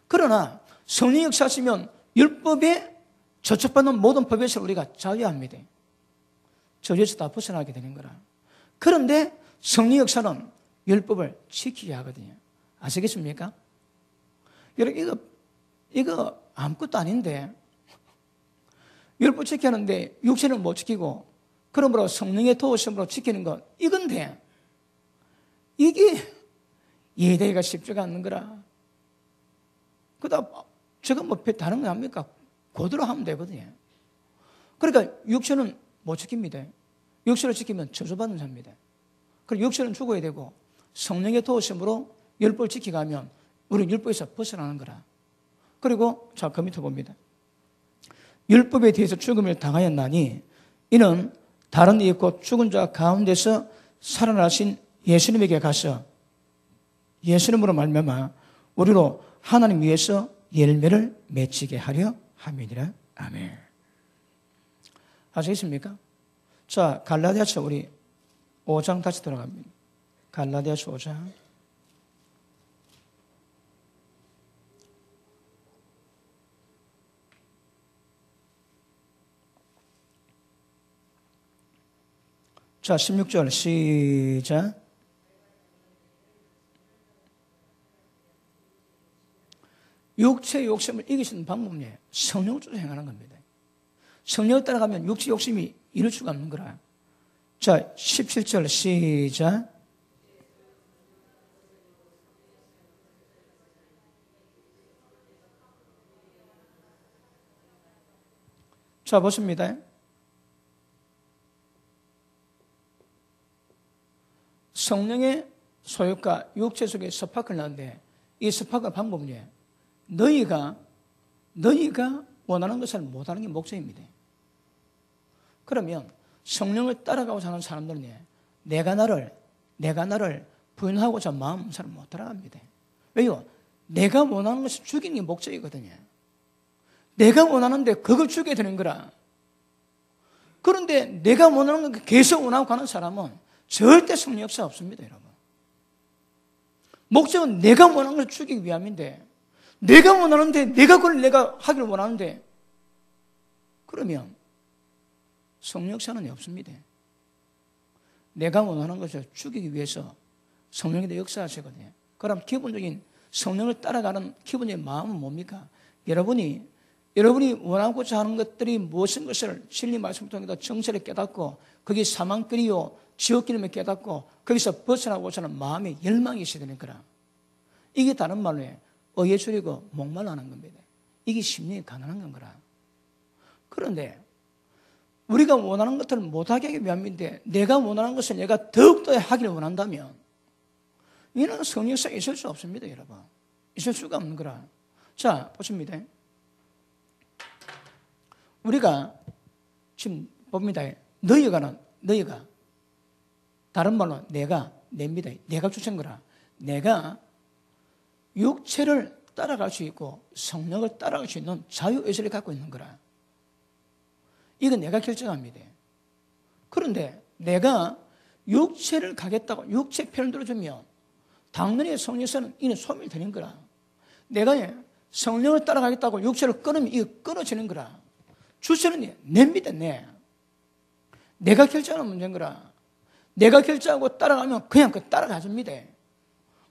그러나 성령의 역사시면 율법에 저촉받는 모든 법에서 우리가 자유합니다. 저주에서 다 벗어나게 되는 거라. 그런데 성령 역사는 율법을 지키게 하거든요. 아시겠습니까? 여러분 이거 아무것도 아닌데 율법 지켜야 하는데 육체는 못 지키고 그러므로 성령의 도우심으로 지키는 것 이건데 이게 이해되기가 쉽지가 않는 거라. 그다음 제가 뭐 다른 거 합니까? 그대로 하면 되거든요. 그러니까 육체는 못 지킵니다. 육체를 지키면 저주받는 자입니다. 그리고 육체는 죽어야 되고 성령의 도우심으로 율법을 지키가면 우리는 율법에서 벗어나는 거라. 그리고 자, 그 밑에 봅니다. 율법에 대해서 죽음을 당하였나니 이는 다른 이 곧 죽은 자 가운데서 살아나신 예수님에게 가서 예수님으로 말미암아 우리로 하나님 위해서 열매를 맺히게 하려 함이니라. 아멘. 아시겠습니까? 자, 갈라디아서 우리 5장 다시 들어갑니다. 갈라디아서 5장. 자, 16절 시작. 육체의 욕심을 이길 수 있는 방법이 성령을 쫓아 행하는 겁니다. 성령을 따라가면 육체 욕심이 이룰 수가 없는 거라. 자, 17절 시작. 자, 보십니다. 성령의 소유가 육체 속에 스파크를 나는데 이 스파크 방법은 너희가 원하는 것을 못하는 게 목적입니다. 그러면 성령을 따라가고자 하는 사람들은 내가 나를 부인하고자 마음 잘 못 따라갑니다. 왜요? 내가 원하는 것을 죽이는 게 목적이거든요. 내가 원하는데 그걸 죽여야 되는 거라. 그런데 내가 원하는 걸 계속 원하고 가는 사람은 절대 성령 역사 없습니다, 여러분. 목적은 내가 원하는 걸 죽이기 위함인데 내가 원하는데 내가 하기를 원하는데 그러면 성령 역사는 없습니다. 내가 원하는 것을 죽이기 위해서 성령이 역사하시거든요. 그럼 기본적인 성령을 따라가는 기본적인 마음은 뭡니까? 여러분이 원하고자 하는 것들이 무엇인 것을 진리 말씀을 통해서 정체를 깨닫고 그게 사망길이요 지옥길임을 깨닫고 거기서 벗어나고자 하는 마음의 열망이 있어야 되는 거라. 이게 다른 말로 의에 줄이고 목말라는 겁니다. 이게 심령이 가난한 거라. 그런데 우리가 원하는 것들을 못하게 하기 위함인데 내가 원하는 것을 내가 더욱더 하기를 원한다면 이는 성령 역사가 있을 수 없습니다, 여러분. 있을 수가 없는 거라. 자, 보십니다. 우리가 지금 봅니다. 너희가 다른 말로 내입니다. 내가 주체인 거라. 내가 육체를 따라갈 수 있고 성령을 따라갈 수 있는 자유의지를 갖고 있는 거라. 이건 내가 결정합니다. 그런데 내가 육체를 가겠다고 육체 편을 들어주면 당연히 성령에서는 이는 소멸되는 거라. 내가 성령을 따라가겠다고 육체를 끊으면 이거 끊어지는 거라. 주체는 내입니다. 내가 결정하는 문제인 거라. 내가 결정하고 따라가면 그냥 따라가줍니다.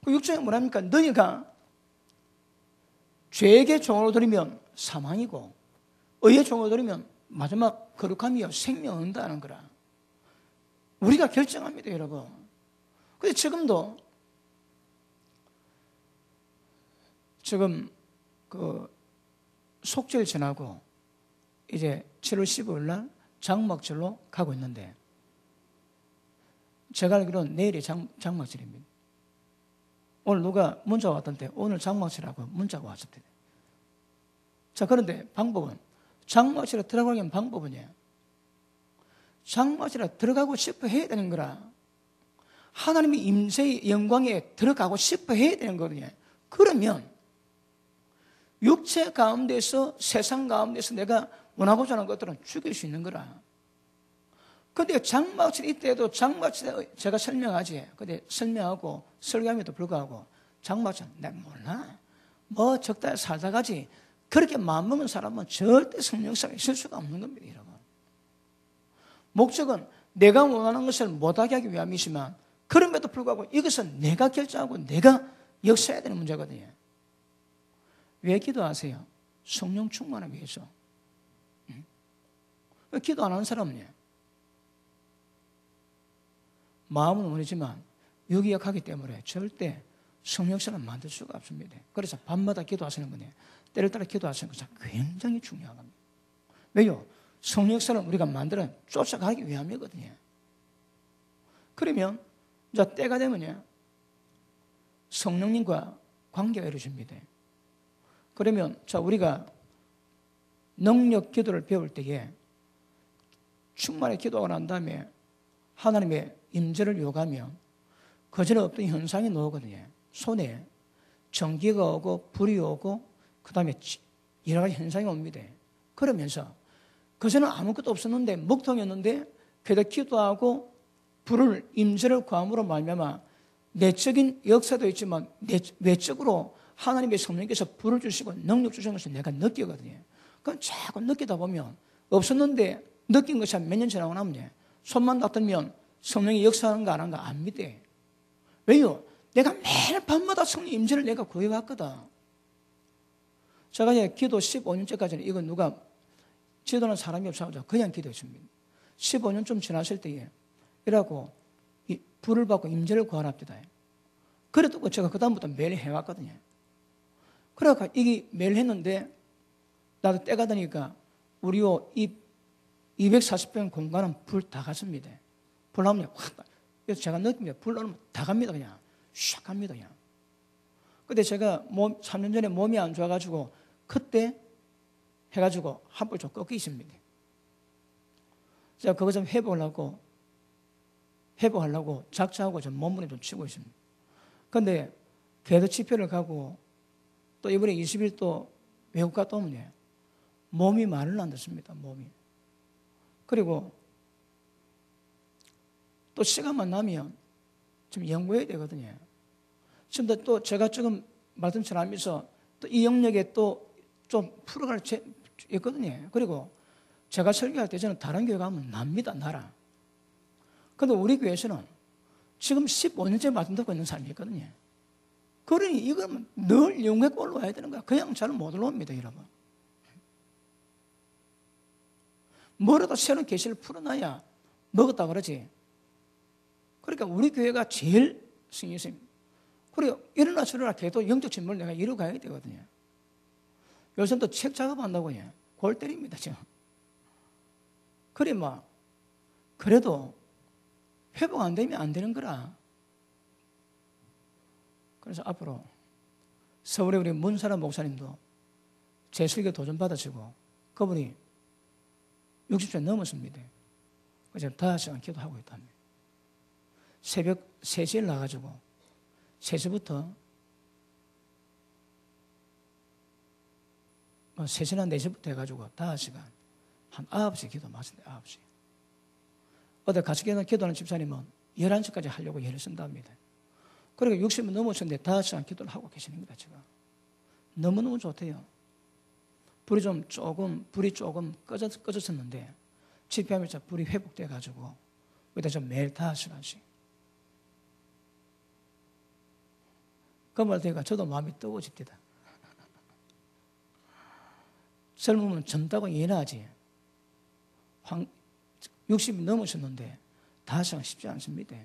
그 육체가 뭐랍니까? 너희가 죄에게 종으로 들이면 사망이고 의의 종으로 들이면 마지막 거룩함이요 생명을 얻는다는 거라. 우리가 결정합니다, 여러분. 근데 지금 그 속죄를 지나고 이제 7월 15일 날 장막절로 가고 있는데 제가 알기로는 내일이 장막절입니다. 오늘 누가 문자가 왔던데 오늘 장막절하고 문자가 왔었대요. 자, 그런데 방법은 장막절에 들어가기 위한 방법은요. 장막절에 들어가고 싶어 해야 되는 거라. 하나님의 임재의 영광에 들어가고 싶어 해야 되는 거거든요. 그러면 육체 가운데서 세상 가운데서 내가 원하고자 하는 것들은 죽일 수 있는 거라. 근데 장막칠 이때도 장막칠 제가 설명하지. 근데 설명하고 설교함에도 불구하고 장막칠 내가 몰라. 뭐 적당히 살다 가지. 그렇게 마음먹은 사람은 절대 성령사가 있을 수가 없는 겁니다, 여러분. 목적은 내가 원하는 것을 못하게 하기 위함이지만 그럼에도 불구하고 이것은 내가 결정하고 내가 역사해야 되는 문제거든요. 왜 기도하세요? 성령 충만을 위해서. 왜 기도 안 하는 사람은요? 마음은 원하지만 유기력하기 때문에 절대 성령성을 만들 수가 없습니다. 그래서 밤마다 기도하시는 분이 때를 따라 기도하시는 것은 굉장히 중요한 겁니다. 왜요? 성령성을 우리가 만들어 쫓아가기 위함이거든요. 그러면 이제 때가 되면요, 성령님과 관계가 이루어집니다. 그러면 자 우리가 능력 기도를 배울 때에 충만히 기도하고 난 다음에 하나님의 임재를 요구하면 그전에 없던 현상이 나오거든요. 손에 전기가 오고 불이 오고 그 다음에 여러 가지 현상이 옵니다. 그러면서 그전에는 아무것도 없었는데 먹통이었는데 그래도 기도하고 불을 임재를 구함으로 말미암아 내적인 역사도 있지만 외적으로 하나님의 성령께서 불을 주시고 능력 주시는 것을 내가 느끼거든요. 그럼 자꾸 느끼다 보면 없었는데 느낀 것이 몇 년 지나고 나면 손만 닿으면 성령이 역사하는 거 안 하는 거 압니다. 왜요? 내가 매일 밤마다 성령 임재를 내가 구해왔거든. 제가 이제 기도 15년째까지는 이거 누가 지도는 사람이 없어서 그냥 기도했습니다. 15년쯤 지났을 때에 이라고 불을 받고 임재를 구하랍니다. 그래도 제가 그 다음부터 매일 해왔거든요. 그러니까 이게 매일 했는데 나도 때가 되니까 우리 이 240평 공간은 불 다 갔습니다. 불 나오면 확, 그래서 제가 느낍니다. 불 나오면 다 갑니다. 그냥 샥 갑니다. 그냥. 근데 제가 3년 전에 몸이 안 좋아가지고 그때 해가지고 한불 좀 꺾여 있습니다. 제가 그거 좀 회복하려고 작정하고 좀 몸무게 좀 치고 있습니다. 근데 궤도 집회를 가고 또 이번에 20일 또 외국 갔다 오면 몸이 말을 안 듣습니다. 몸이. 그리고 또 시간만 나면 좀 연구해야 되거든요. 지금 또 제가 지금 말씀처럼 하면서 또 이 영역에 또 좀 풀어갈 있거든요. 그리고 제가 설교할 때 저는 다른 교회 가면 납니다. 나라. 근데 우리 교회에서는 지금 15년째 말씀 듣고 있는 사람이 있거든요. 그러니 이거는 늘 영역에 올라와야 되는 거야. 그냥 잘 못 올라옵니다, 여러분. 뭐라도 새로운 계시를 풀어놔야 먹었다 그러지. 그러니까 우리 교회가 제일 신경 쓰입니다. 그리고 일어나 저러나 걔도 영적 진보를 내가 이루어 가야 되거든요. 요즘 또 책 작업한다고요. 골 때립니다, 지금. 그래, 그래도 회복 안 되면 안 되는 거라. 그래서 앞으로 서울에 우리 문사람 목사님도 제 설교 도전 받으시고 그분이 60세 넘었습니다. 그래서 5시간 기도하고 있답니다. 새벽 3시에 나가지고 3시부터 3시나 4시부터 해가지고 5시간 한 9시 기도 맞습니다. 9시. 어디 같이 기도하는 집사님은 11시까지 하려고 애를 쓴답니다. 그러니까 60은 넘었는데 5시간 기도를 하고 계시는 겁니다. 지금. 너무너무 좋대요. 불이 조금 꺼졌었는데 집회하면서 불이 회복돼가지고 그때 좀 매일 5시간씩. 그 말 되니까 저도 마음이 뜨거워집니다. 젊으면 젊다고 이해하지. 60이 넘으셨는데 5시간 쉽지 않습니다.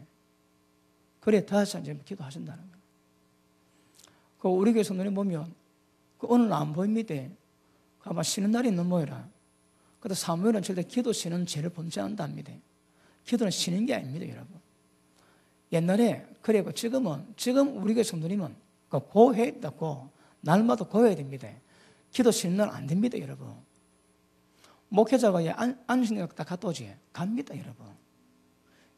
그래 5시간 기도하신다는 거예요. 그 우리 교회 성도님 보면 오늘 안 보입니다. 아마 쉬는 날이 있는 모여라. 그래도 사무엘은 절대 기도 쉬는 죄를 범죄한답니다. 기도는 쉬는 게 아닙니다, 여러분. 옛날에 그리고 지금 우리 교회 성도님은 고해야 된다고 날마다 고해야 됩니다. 기도 쉬는 날 안 됩니다, 여러분. 목회자가 안식년 딱 갔다 오지 갑니다, 여러분.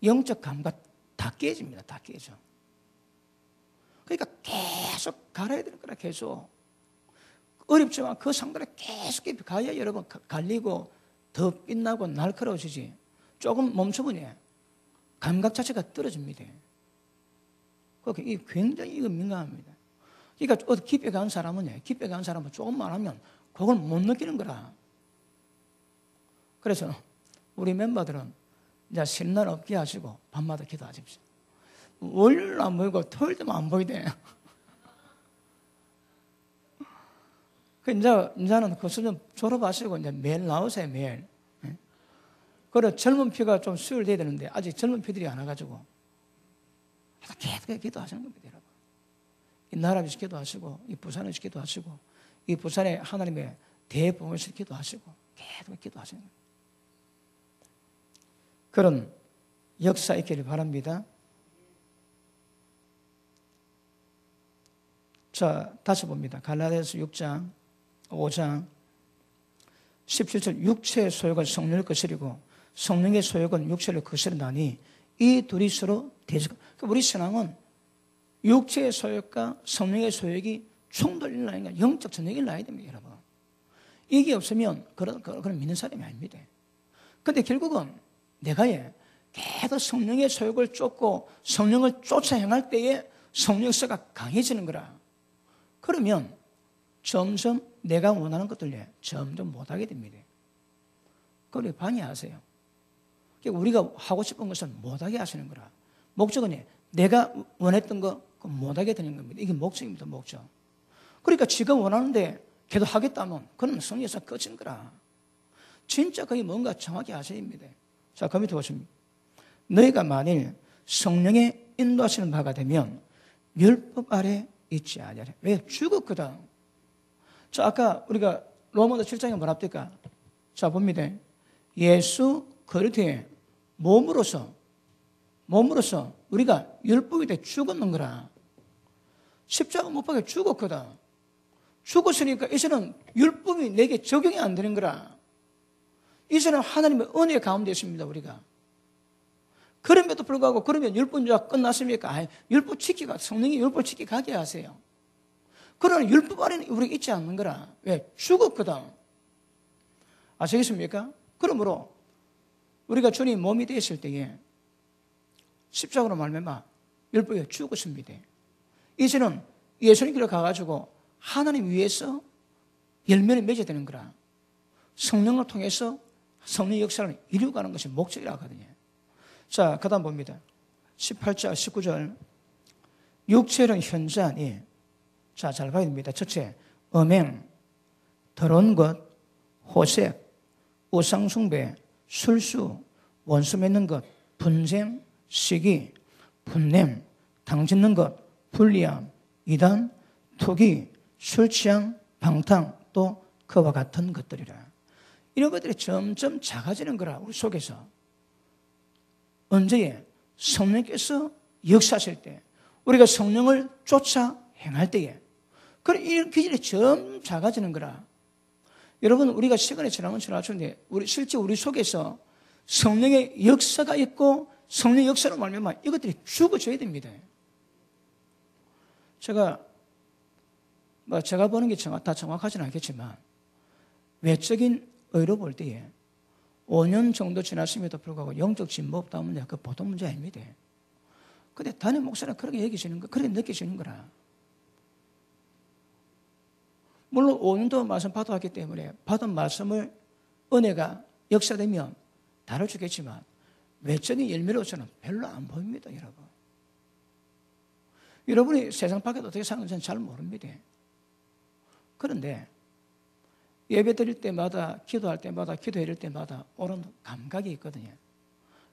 영적 감각 다 깨집니다, 다 깨져. 그러니까 계속 갈아야 되는 거라 계속. 어렵지만 그 상대로 계속 깊이 가야 여러분 갈리고 더 빛나고 날카로워지지. 조금 멈춰보니 감각 자체가 떨어집니다. 그러니까 이 굉장히 이거 민감합니다. 그러니까 깊이 간 사람은 조금만 하면 그걸 못 느끼는 거라. 그래서 우리 멤버들은 이제 쉬는 날 없게 하시고 밤마다 기도하십시오. 월요일 안 보이고 토요일 때만 안 보이대. 이제는 그 수준 졸업하시고 이제 매일 나오세요, 매일. 그래, 젊은 피가 좀 수혈돼야 되는데 아직 젊은 피들이 안 와가지고 계속 기도하시는 겁니다, 여러분. 이 나라에서 기도하시고, 이 부산에서 기도하시고, 이 부산에 하나님의 대복음에서 기도하시고, 계속 기도하시는 겁니다. 그런 역사 있기를 바랍니다. 자, 다시 봅니다. 갈라디아서 6장, 5장, 17절. 육체의 소욕은 성령을 거스리고 성령의 소욕은 육체를 거스른다니 이 둘이 서로 대적. 우리 신앙은 육체의 소욕과 성령의 소욕이 충돌이 나니까 영적 전쟁이 나야 됩니다, 여러분. 이게 없으면 그런 믿는 사람이 아닙니다. 근데 결국은 내가 계속 성령의 소욕을 쫓고 성령을 쫓아 행할 때에 성령서가 강해지는 거라. 그러면 점점 내가 원하는 것들 점점 못하게 됩니다. 그걸 방해하세요. 우리가 하고 싶은 것을 못하게 하시는 거라. 목적은 내가 원했던 거 못하게 되는 겁니다. 이게 목적입니다, 목적. 그러니까 지가 원하는데 걔도 하겠다면 그러면 성령에서 꺼진 거라. 진짜 그게 뭔가 정확히 아셔야 됩니다. 자, 그 밑에 보십니다. 너희가 만일 성령의 인도하시는 바가 되면 율법 아래 있지 아니하라. 왜? 죽었거든. 자, 아까 우리가 로마서 7장에 뭐라 합니까? 자, 봅니다. 예수 그리스도의 몸으로서 우리가 율법에 대해 죽었는 거라. 십자가 못 박혀 죽었거든. 죽었으니까 이제는 율법이 내게 적용이 안 되는 거라. 이제는 하나님의 은혜 가운데 있습니다, 우리가. 그럼에도 불구하고 그러면 율법주의가 끝났습니까? 율법 지키가 성령이 율법 지키 가게 하세요. 그러나 율법 아래는 우리가 있지 않는 거라. 왜? 죽었거든. 아시겠습니까? 그러므로 우리가 주님 몸이 되었을 때에 십자가로 말미암아 율법에 죽었습니다. 이제는 예수님께로 가가지고 하나님 위해서 열매를 맺어야 되는 거라. 성령을 통해서 성령 역사를 이루어가는 것이 목적이라고 하거든요. 자, 그 다음 봅니다. 18절, 19절. 육체는 현저하니, 자, 잘 봐야 됩니다. 첫째, 음행, 더러운 것, 호색, 우상숭배, 술수, 원수 맺는 것, 분쟁, 시기, 분냄, 당짓는 것, 불리함, 이단, 투기, 술취함, 방탕, 또 그와 같은 것들이라. 이런 것들이 점점 작아지는 거라, 우리 속에서. 언제에? 성령께서 역사하실 때, 우리가 성령을 쫓아 행할 때에, 그런 이런 기질이 점점 작아지는 거라. 여러분, 우리가 시간이 지나면 지나쳤는데, 실제 우리 속에서 성령의 역사가 있고, 성령 역사로 말미암아 이것들이 죽어져야 됩니다. 제가 보는 게 다 정확하지는 않겠지만, 외적인 의로 볼 때에 5년 정도 지났음에도 불구하고 영적 진보 없다 문제, 그 보통 문제 아닙니다. 근데 담임 목사는 그렇게 얘기하시는 거, 그렇게 느끼시는 거라. 물론 5년 동안 말씀 받아왔기 때문에 받은 말씀을 은혜가 역사되면 다뤄주겠지만 외적인 열매로서는 별로 안 보입니다, 여러분. 여러분이 세상 밖에도 어떻게 사는지 저는 잘 모릅니다. 그런데 예배 드릴 때마다, 기도할 때마다, 기도해 드릴 때마다 오는 감각이 있거든요.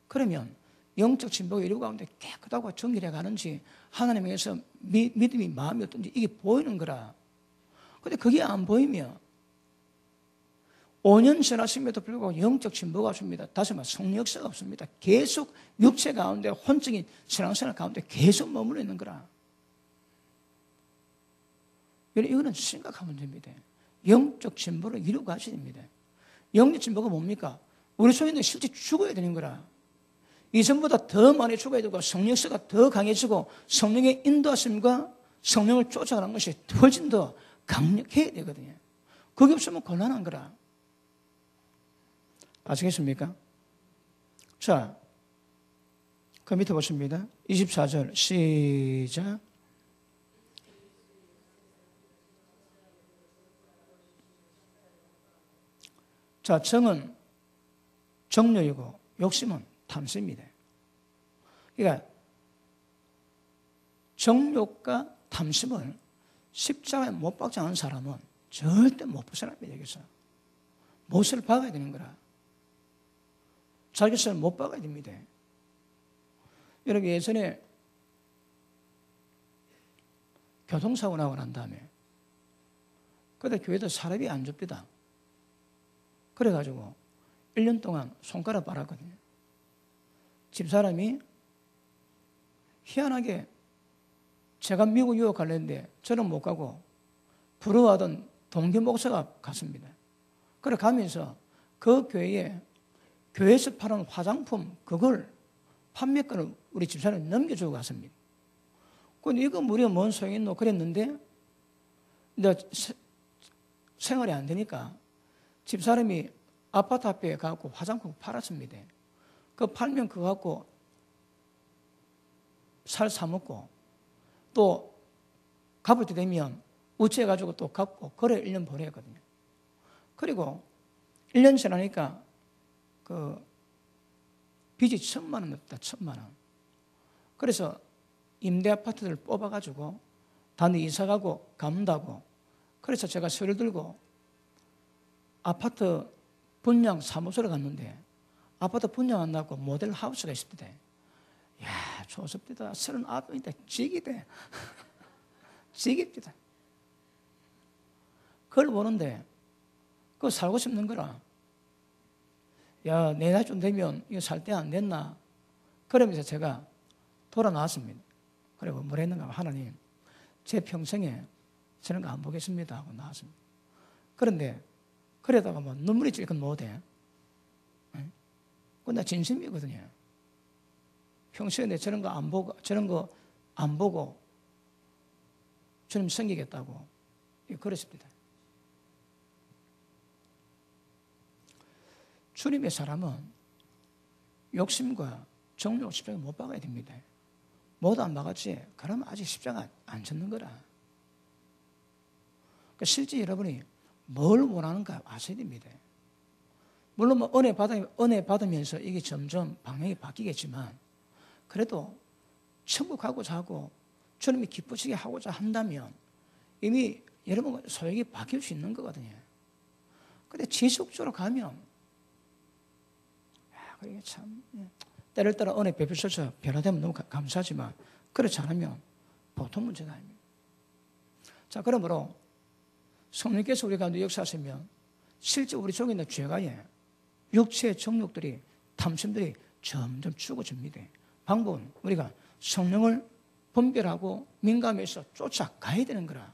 그러면 영적 진보가 이루 가운데 깨끗하고 정결해 가는지, 하나님에게서 믿음이 마음이 어떤지 이게 보이는 거라. 근데 그게 안 보이면 5년 지났음에도 불구하고 영적 진보가 없습니다. 다시 말해 성령 역사가 없습니다. 계속 육체 가운데 혼적인 신앙생활 가운데 계속 머물러 있는 거라. 이거는 심각한 문제입니다. 영적 진보를 이루고 가셔야 됩니다. 영적 진보가 뭡니까? 우리 속에 있는 실제 죽어야 되는 거라. 이전보다 더 많이 죽어야 되고 성령 역사가 더 강해지고 성령의 인도하심과 성령을 쫓아가는 것이 훨씬 더 강력해야 되거든요. 그게 없으면 곤란한 거라. 아시겠습니까? 자, 그 밑에 보십니다. 24절 시작. 자, 정은 정욕이고 욕심은 탐심입니다. 그러니까 정욕과 탐심을 십자가에 못 박지 않은 사람은 절대 못 벗어납니다. 여기서 못을 박아야 되는 거라. 자기 것을 못 박아야 됩니다. 여러분, 예전에 교통사고 나고 난 다음에 그때 교회도 사람이 안 줍니다. 그래가지고 1년 동안 손가락 빨았거든요. 집사람이 희한하게 제가 미국 유학 가려는데 저는 못 가고 부러워하던 동기 목사가 갔습니다. 그래 가면서 그 교회에서 파는 화장품 그걸 판매권을 우리 집사람이 넘겨주고 갔습니다. 근데 이거 우리가 뭔 소용이 있노 그랬는데 이제 생활이 안 되니까 집사람이 아파트 앞에 가고 화장품 팔았습니다. 그 팔면 그거 갖고 살 사먹고 또 갚을 때 되면 우체해가지고 또 갚고 그래 1년 보내거든요. 그리고 1년 지나니까 그 빚이 1,000만 원 없다. 1,000만 원. 그래서 임대 아파트를 뽑아가지고 단위 이사 가고 갚는다고. 그래서 제가 서류를 들고 아파트 분양 사무소를 갔는데 아파트 분양한다고 모델 하우스가 있습니다. 이야, 좋습니다. 39인데 지기대. 지깁니다. 그걸 보는데 그거 살고 싶는 거라. 야, 내 나이쯤 되면 이거 살 때 안 됐나? 그러면서 제가 돌아 나왔습니다. 그리고 뭘 했는가? 하나님, 제 평생에 저런 거 안 보겠습니다 하고 나왔습니다. 그런데 그러다가 뭐 눈물이 찔끔 못해. 그건 나 진심이거든요. 평소에 내 저런 거 안 보고 주님 섬기겠다고 그랬습니다. 주님의 사람은 욕심과 정욕 십자가 못 박아야 됩니다. 못 안 박았지? 그러면 아직 십자가 안 쳤는 거라. 그러니까 실제 여러분이 뭘 원하는가 아셔야 됩니다. 물론 뭐 은혜 받으면서 이게 점점 방향이 바뀌겠지만 그래도 천국 가고자 하고 주님이 기쁘시게 하고자 한다면 이미 여러분 소욕이 바뀔 수 있는 거거든요. 근데 지속적으로 가면 그게 참 때를 따라 은혜 베푸셔서 변화되면 너무 감사하지만 그렇지 않으면 보통 문제가 아닙니다. 자, 그러므로 성령께서 우리 가운데 역사하시면 실제 우리 속에 있는 죄가에 육체의 정욕들이 탐심들이 점점 죽어집니다. 방법은 우리가 성령을 분별하고 민감해서 쫓아가야 되는 거라.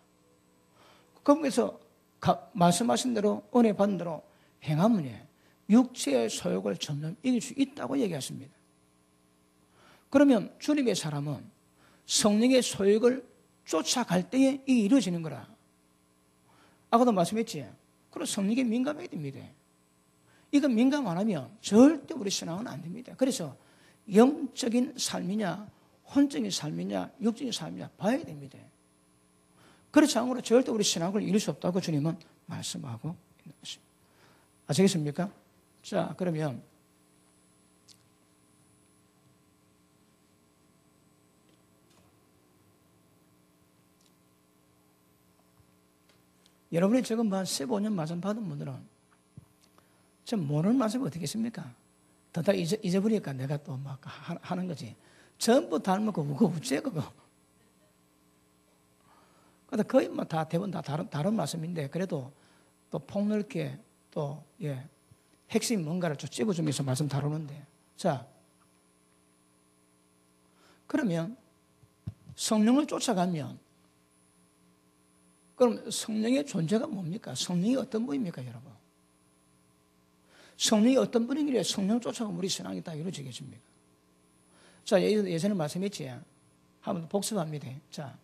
거기서 말씀하신 대로 은혜 받은 대로 행하면 육체의 소욕을 점점 이길 수 있다고 얘기하십니다. 그러면 주님의 사람은 성령의 소욕을 쫓아갈 때에 이게 이루어지는 거라. 아까도 말씀했지. 그럼 성령에 민감해야 됩니다. 이거 민감 안 하면 절대 우리 신앙은 안 됩니다. 그래서 영적인 삶이냐 혼적인 삶이냐 육적인 삶이냐 봐야 됩니다. 그렇지 않으면 절대 우리 신앙을 이룰 수 없다고 주님은 말씀하고 있는 것입니다. 아시겠습니까? 자, 그러면 여러분이 지금 15년 말씀 받은 분들은 좀 모르는 말씀이 어떻게 있습니까? 다 잊어버리니까 내가 또 막 하는 거지. 전부 닮고 그거 우째 그거. 근데 거의 뭐 다 대부분 다 다른 말씀인데 그래도 또 폭넓게 또 핵심 뭔가를 좀 찝어주면서 말씀 다루는데 자 그러면 성령을 쫓아가면 그럼 성령의 존재가 뭡니까? 성령이 어떤 분입니까, 여러분? 성령이 어떤 분이길래 성령을 쫓아가면 우리 신앙이 다 이루어지겠습니까? 자, 예전에 말씀했지. 한번 복습합니다. 자,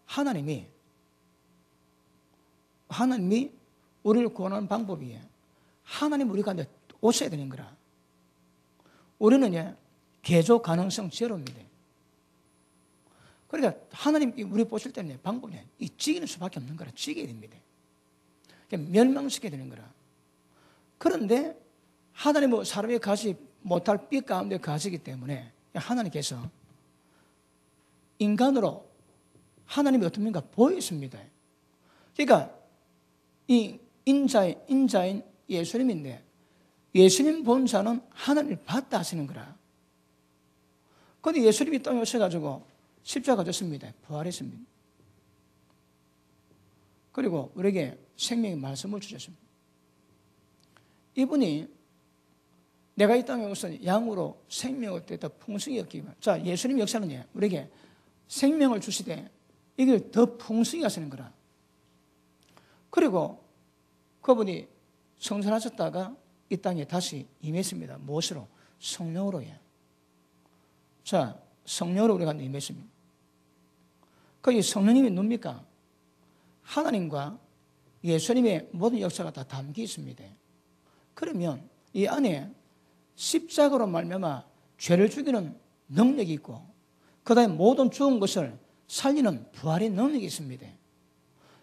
하나님이 하나님이 우리를 구원하는 방법이에요. 하나님 우리 가운데 오셔야 되는 거라. 우리는 개조 가능성 제로입니다. 그러니까 하나님이 우리 보실 때는 방법이 이 죽이는 수밖에 없는 거라. 죽여야 됩니다. 멸망시켜야 되는 거라. 그런데 하나님은 사람이 가지 못할 빛 가운데 가지기 때문에 하나님께서 인간으로 하나님이 어떤 면가 보였습니다. 그러니까 이 인자인 예수님인데 예수님 본 자는 하나님을 봤다 하시는 거라. 그런데 예수님이 땅에 오셔가지고 십자가 졌습니다. 부활했습니다. 그리고 우리에게 생명의 말씀을 주셨습니다. 이분이 내가 이 땅에 오서 양으로 생명을 더 풍성히 얻기 위해. 자, 예수님 역사는 우리에게 생명을 주시되 이걸 더 풍성히 하시는 거라. 그리고 그분이 성천하셨다가 이 땅에 다시 임했습니다. 무엇으로? 성령으로요. 자, 성령으로 우리가 임했습니다. 거기 성령님이 누굽니까? 하나님과 예수님의 모든 역사가 다 담겨 있습니다. 그러면 이 안에 십자가로 말미암아 죄를 죽이는 능력이 있고 그 다음에 모든 죽은 것을 살리는 부활의 능력이 있습니다.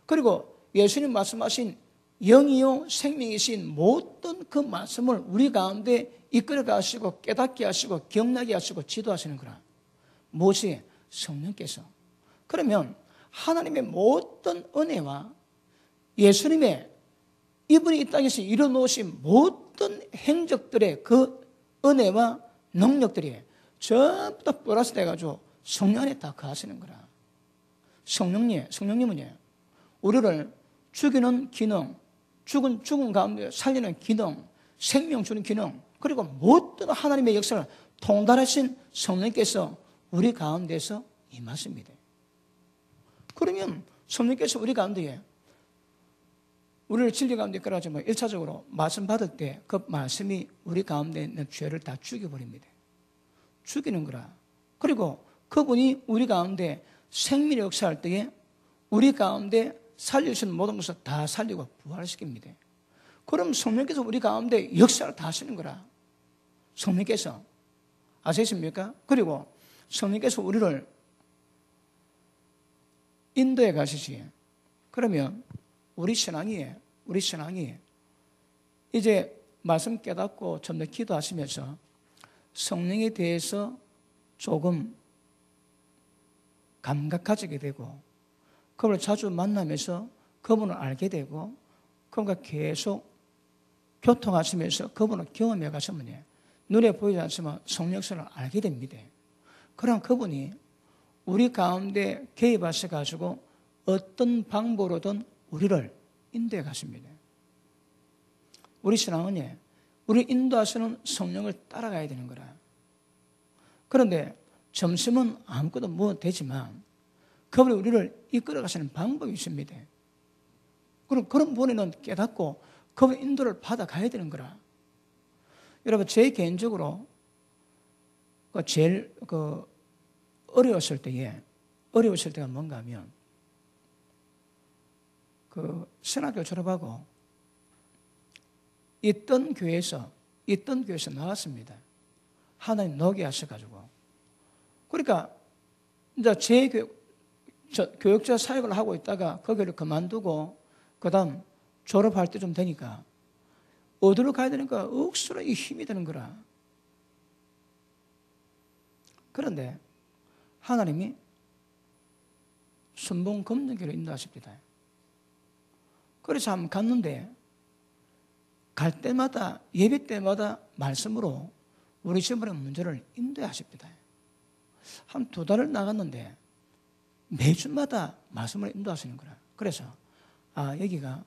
그리고 예수님 말씀하신 영이요 생명이신 모든 그 말씀을 우리 가운데 이끌어 가시고 깨닫게 하시고 기억나게 하시고 지도하시는 거라. 무엇이? 성령께서. 그러면 하나님의 모든 은혜와 예수님의 이분이 이 땅에서 이뤄놓으신 모든 행적들의 그 은혜와 능력들이 전부 다 플러스 돼가지고 성령 안에 다 거하시는 거라. 성령님은 우리를 죽이는 기능, 죽은 가운데 살리는 기능, 생명 주는 기능, 그리고 모든 하나님의 역사를 통달하신 성령께서 우리 가운데서 임하십니다. 그러면 성령께서 우리 가운데에 우리를 진리 가운데 끌어가지고 1차적으로 말씀 받을 때 그 말씀이 우리 가운데 있는 죄를 다 죽여버립니다. 죽이는 거라. 그리고 그분이 우리 가운데 생명의 역사할 때에 우리 가운데 살려주신 모든 것을 다 살리고 부활시킵니다. 그럼 성령께서 우리 가운데 역사를 다 하시는 거라. 성령께서 아시겠습니까? 그리고 성령께서 우리를 인도에 가시지. 그러면 우리 신앙이 이제 말씀 깨닫고 좀 더 기도하시면서 성령에 대해서 조금 감각 가지게 되고 그분을 자주 만나면서 그분을 알게 되고 그분과 계속 교통하시면서 그분을 경험해 가시면 눈에 보이지 않지만 성령 역사를 알게 됩니다. 그럼 그분이 우리 가운데 개입하셔 가지고 어떤 방법으로든 우리를 인도해 가십니다. 우리 신앙은 우리 인도하시는 성령을 따라가야 되는 거라. 그런데 점심은 아무것도 뭐 되지만 그분이 우리를 이끌어 가시는 방법이 있습니다. 그럼 그런 분에는 깨닫고 그분 인도를 받아가야 되는 거라. 여러분, 제 개인적으로 제일 어려웠을 때가 뭔가 하면 신학교 졸업하고 있던 교회에서 나왔습니다. 하나님 너게 하셔가지고. 그러니까 이제 교육자 사역을 하고 있다가 거기를 그만두고 그다음 졸업할 때 좀 되니까 어디로 가야 되니까 억수로 힘이 드는 거라. 그런데 하나님이 순봉 검정기로 인도하십니다. 그래서 한번 갔는데 갈 때마다 예배 때마다 말씀으로 우리 집안의 문제를 인도하십니다. 한 2달을 나갔는데 매주마다 말씀을 인도하시는 거라. 그래서 여기가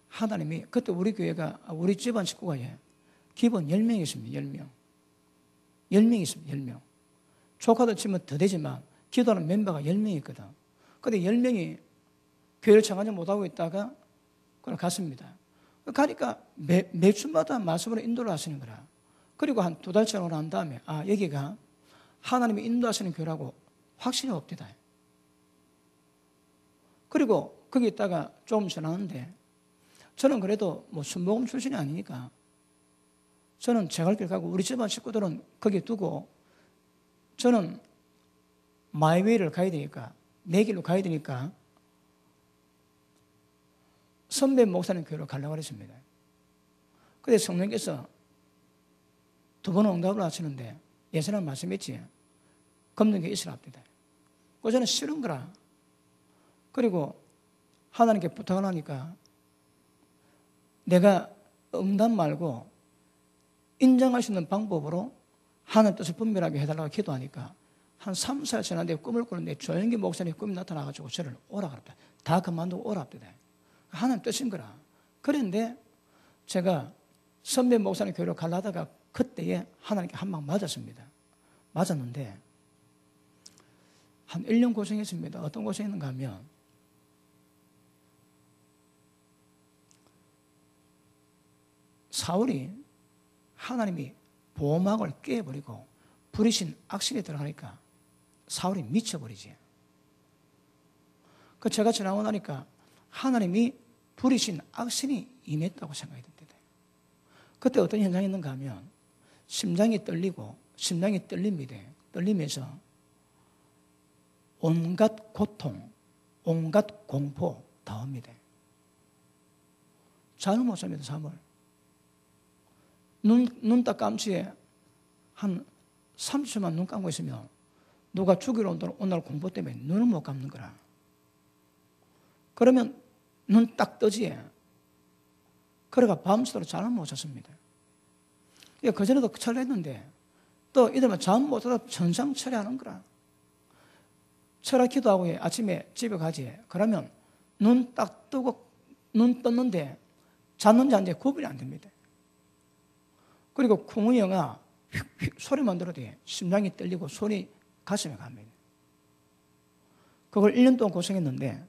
하나님이 그때 우리 교회가 우리 집안 식구가 기본 10명이 있습니다. 10명 있습니다. 10명. 조카들 치면 더 되지만 기도하는 멤버가 10명이 있거든. 그런데 10명이 교회를 청하지 못하고 있다가 그걸 갔습니다. 가니까 매주마다 말씀으로 인도를 하시는 거라. 그리고 한 2달쯤 한 다음에 여기가 하나님이 인도하시는 교회라고 확신이 없대다. 그리고 거기 있다가 조금 지나는데 저는 그래도 뭐 순복음 출신이 아니니까 저는 제 갈 길 가고 우리 집안 식구들은 거기 두고 저는 마이웨이를 가야 되니까 내 길로 가야 되니까 선배 목사님 교회로 가려고 그랬습니다. 그런데 성령께서 두 번 응답을 하시는데 예전에 말씀했지. 검는 게 있으라 합니다. 그 저는 싫은 거라. 그리고 하나님께 부탁을 하니까 내가 응답 말고 인정할 수 있는 방법으로 하나님 뜻을 분별하게 해달라고 기도하니까 한 3, 4일 지났는데 꿈을 꾸는데 조영기 목사님 꿈이 나타나가지고 저를 오라 그랬다. 다 그만두고 오라 합니다. 하나님 뜻인 거라. 그런데 제가 선배 목사님 교회로 가려다가 그때에 하나님께 한 방 맞았습니다. 맞았는데 한 1년 고생했습니다. 어떤 고생했는가 하면 사울이 하나님이 보호막을 깨버리고 부리신 악신이 들어가니까 사울이 미쳐버리지. 그 제가 지나고 나니까 하나님이 부리신 악신이 임했다고 생각이 듭니다. 그때 어떤 현상이 있는가 하면 심장이 떨리고 심장이 떨립니다. 떨리면서 온갖 고통, 온갖 공포 다 옵니다. 잠을 못 잡니다. 잠을. 눈 딱 감지에 한 30초만 눈 감고 있으면 누가 죽이러 온다는 공포 때문에 눈을 못 감는 거라. 그러면 눈 딱 뜨지. 그래가 밤새도록 잠을 못 잤습니다. 그전에도 철회했는데 또 이들만 잠 못 자다 천상 철회하는 거라. 철학 기도하고 아침에 집에 가지. 그러면 눈 딱 뜨고 눈 떴는데 잤는지 안 잤는지 구분이 안 됩니다. 그리고 쿵우영아 휙휙 소리만 들어도 심장이 떨리고 손이 가슴에 갑니다. 그걸 1년 동안 고생했는데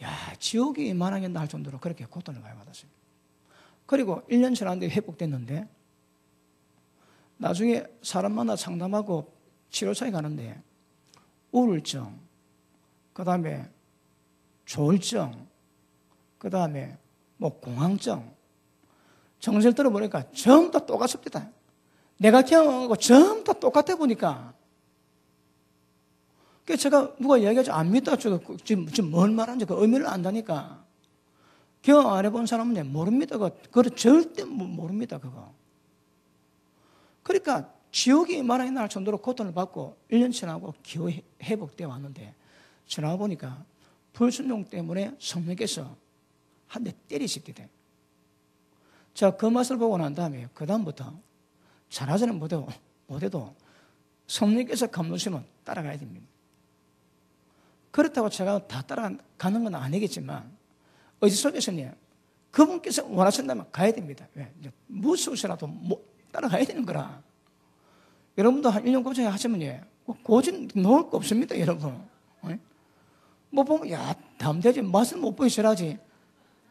야, 지옥이 이만하겠나 할 정도로 그렇게 고통을 많이 받았습니다. 그리고 1년 지났는데 회복됐는데 나중에 사람 만나 상담하고 치료차에 가는데 우울증, 그 다음에 조울증, 그 다음에 뭐 공황증 정신을 들어보니까 전부 다 똑같습니다. 내가 경험하고 전부 다 똑같아 보니까. 그래서 제가 누가 얘기하지 안 믿다 지금 뭘 말하는지 그 의미를 안다니까. 경험 안 해본 사람은 모릅니다. 그거 절대 모릅니다. 그거. 그러니까 지옥이 이만하게 날 정도로 고통을 받고 1년 지나고 겨우 회복되어 왔는데 지나가 보니까 불순종 때문에 성령께서 한 대 때리십니다. 제가 그 맛을 보고 난 다음에 그 다음부터 잘하지는 못해도 성령께서 감동시면 따라가야 됩니다. 그렇다고 제가 다 따라가는 건 아니겠지만 의지 속에서는 그분께서 원하신다면 가야 됩니다. 왜? 무서우시라도 따라가야 되는 거라. 여러분도 한 1년 고생하시면 고진 놓을 거 없습니다. 여러분. 뭐 보면 야 다음 되지 맛을 못 보이시라지.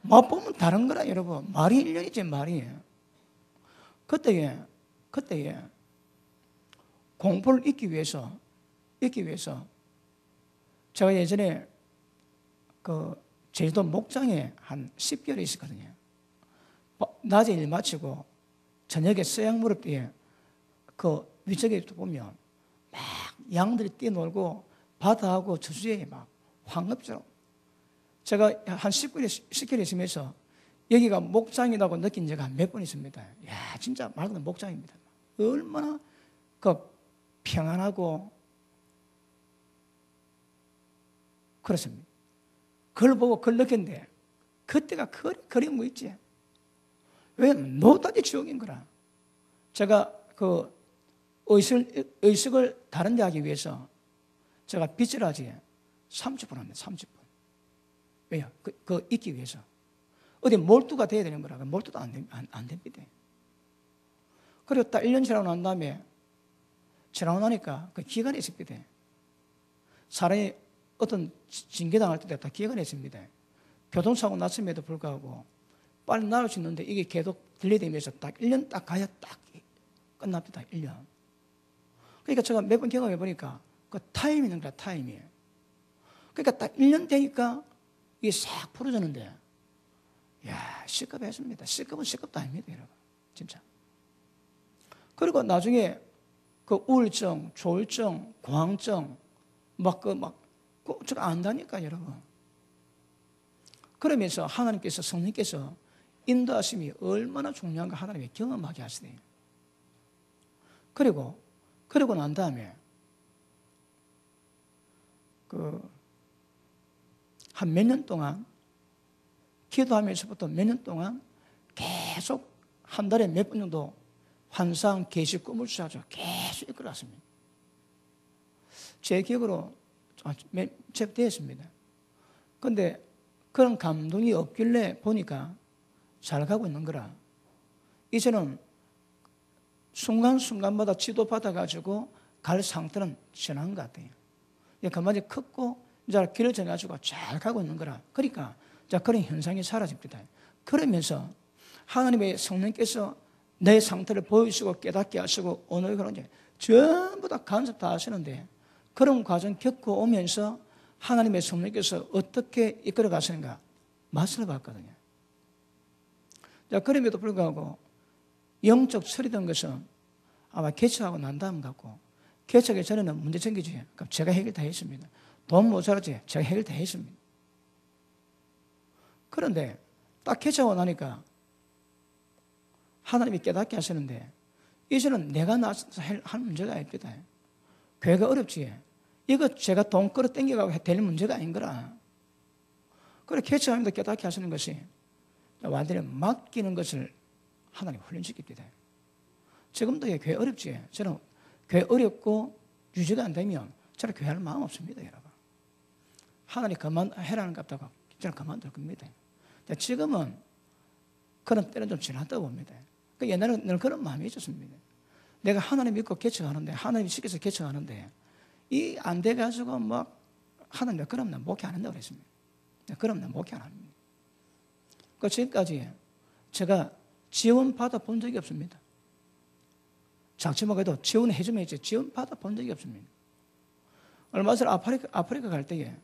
맛보면 다른 거라 여러분. 말이 1년이지 말이. 그때에 공포를 잊기 위해서 제가 예전에 그 제주도 목장에 한 10개월이 있었거든요. 낮에 일 마치고 저녁에 서양 무렵 뒤에 그 위쪽에 보면 막 양들이 뛰어놀고 바다하고 저수지에 막 황급처럼 제가 한 10개월 있으면서 여기가 목장이라고 느낀 적가 몇 번 있습니다. 야, 진짜 말 그대로 목장입니다. 얼마나 그 평안하고 그렇습니다. 그걸 보고 그걸 느꼈는데 그때가 그림 뭐 있지? 왜냐면 노다지 지옥인 거라. 제가 그 의식을 다른 데 하기 위해서 제가 빚을 하지 30분 합니다. 30분. 왜요? 그 잊기 위해서. 어디 몰두가 돼야 되는 거라. 몰두도 안 됩니다. 그리고 딱 1년 지나고 난 다음에 지나고 나니까 그 기간이 있습니다. 사람이 어떤 징계당할 때 다 기간이 있습니다. 교통사고 났음에도 불구하고 빨리 나올 수 있는데 이게 계속 딜레이되면서 딱 1년 딱 가야 딱 끝납니다. 1년. 그러니까 제가 몇 번 경험해 보니까 그 타임이 있는 거야, 타임이. 그러니까 딱 1년 되니까 이게 싹 풀어졌는데 야, C급했습니다. C급은 C급도 아닙니다, 여러분. 진짜. 그리고 나중에 그 우울증, 조울증, 공황증, 제가 안다니까, 여러분. 그러면서 하나님께서, 성령께서 인도하심이 얼마나 중요한가 하나님이 경험하게 하시네요. 그리고 난 다음에 한 몇 년 동안 기도하면서부터 몇 년 동안 계속 한 달에 몇 번 정도 환상, 계시, 꿈을 주셔서 계속 이끌어왔습니다. 제 기억으로 몇 되었습니다. 그런데 그런 감동이 없길래 보니까 잘 가고 있는 거라. 이제는 순간순간마다 지도받아가지고 갈 상태는 지난 것 같아요. 그만이 컸고 이제 길어져가지고 잘 가고 있는 거라. 그러니까 그런 현상이 사라집니다. 그러면서 하나님의 성령께서 내 상태를 보여주시고 깨닫게 하시고 오늘 그런 게 전부 다 간섭 다 하시는데 그런 과정 겪고 오면서 하나님의 성령께서 어떻게 이끌어 가시는가 맛을 봤거든요. 그럼에도 불구하고 영적 처리된 것은 아마 개척하고 난 다음 같고 개척하기 전에는 문제 생기지. 그럼 제가 해결 다 했습니다. 돈 모자라지 제가 해결 다 했습니다. 그런데 딱 개척하고 나니까 하나님이 깨닫게 하시는데 이제는 내가 나서서 할 문제가 아닙니다. 교회가 어렵지. 이거 제가 돈 끌어 당겨가고 될 문제가 아닌 거라. 그래 개척하면서 깨닫게 하시는 것이 완전히 맡기는 것을 하나님 훈련시킵니다. 지금도 교회 어렵지. 저는 교회 어렵고 유지가 안 되면 저는 교회할 마음 없습니다, 여러분. 하나님 그만해라는 것 같다고 저는 그만둘 겁니다. 지금은 그런 때는 좀 지났다고 봅니다. 옛날에는 늘 그런 마음이 있었습니다. 내가 하나님 믿고 개척하는데 하나님 시켜서 개척하는데 이 안 돼가지고 막 하나님 그럼 난 목회 안 한다고 그랬습니다. 그럼 난 목회 안 합니다. 지금까지 제가 지원 받아 본 적이 없습니다. 작지막해도 지원해 주면 이제 지원 받아 본 적이 없습니다. 얼마 전에 아프리카 갈 때에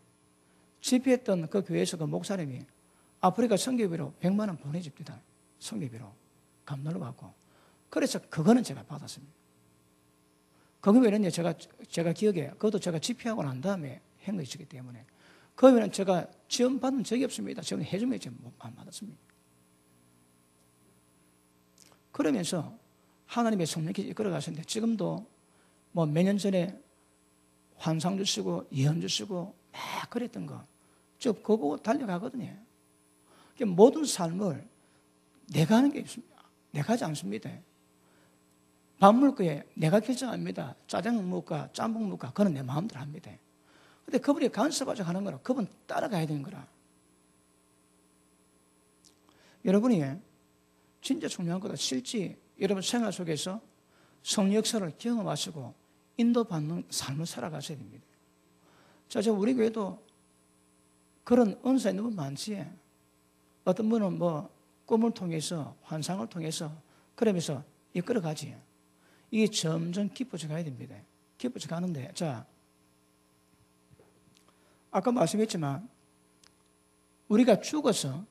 집회했던 그 교회에서 그 목사님이 아프리카 선교비로 100만 원 보내줍니다. 선교비로 감동을 받고. 그래서 그거는 제가 받았습니다. 그 외에는 제가 기억에 그것도 제가 집회하고 난 다음에 한 것이기 때문에 그 외에는 제가 지원받은 적이 없습니다. 지원해 주면 이제 안 받았습니다. 그러면서 하나님의 성령께서 이끌어 가셨는데 지금도 뭐 몇 년 전에 환상 주시고 예언 주시고 막 그랬던 거 저 그거 보고 달려가거든요. 모든 삶을 내가 하는 게 있습니다. 내가 하지 않습니다. 밥 먹을 거에 내가 결정합니다. 짜장면 먹을까 짬뽕 먹을까 그건 내 마음대로 합니다. 근데 그분이 간섭하자 하는 거라 그분 따라가야 되는 거라. 여러분이 진짜 중요한 거다. 실제 여러분 생활 속에서 성령 역사를 경험하시고 인도받는 삶을 살아가셔야 됩니다. 자, 우리 교회도 그런 은사 있는 분 많지. 어떤 분은 뭐 꿈을 통해서 환상을 통해서 그러면서 이끌어가지. 이게 점점 깊어져 가야 됩니다. 깊어져 가는데 자, 아까 말씀했지만 우리가 죽어서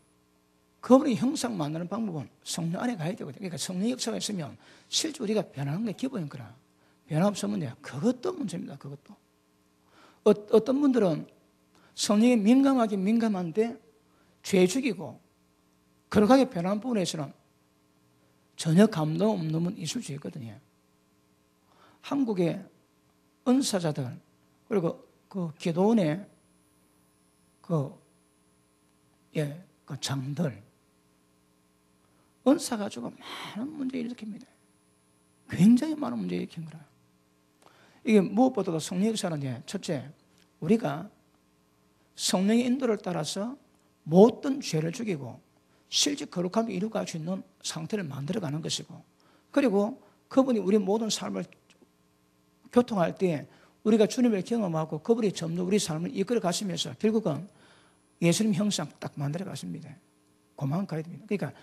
그분의 형상 만드는 방법은 성령 안에 가야 되거든요. 그러니까 성령 역사가 있으면 실제 우리가 변하는 게 기본인 거라. 변화 없으면 그것도 문제입니다. 그것도. 어떤 분들은 성령에 민감하긴 민감한데 죄 죽이고 거룩하게 변한 부분에서는 전혀 감동 없는 분 있을 수 있거든요. 한국의 은사자들 그리고 그 기도원의 그 장들 은사 가지고 많은 문제를 일으킵니다. 굉장히 많은 문제를 일으킨 거라. 이게 무엇보다도 성령 역사는 첫째, 우리가 성령의 인도를 따라서 모든 죄를 죽이고 실제 거룩함을 이루어갈 수 있는 상태를 만들어가는 것이고 그리고 그분이 우리 모든 삶을 교통할 때 우리가 주님을 경험하고 그분이 점점 우리 삶을 이끌어 가시면서 결국은 예수님 형상 딱 만들어 가십니다. 그만 가야 됩니다. 그러니까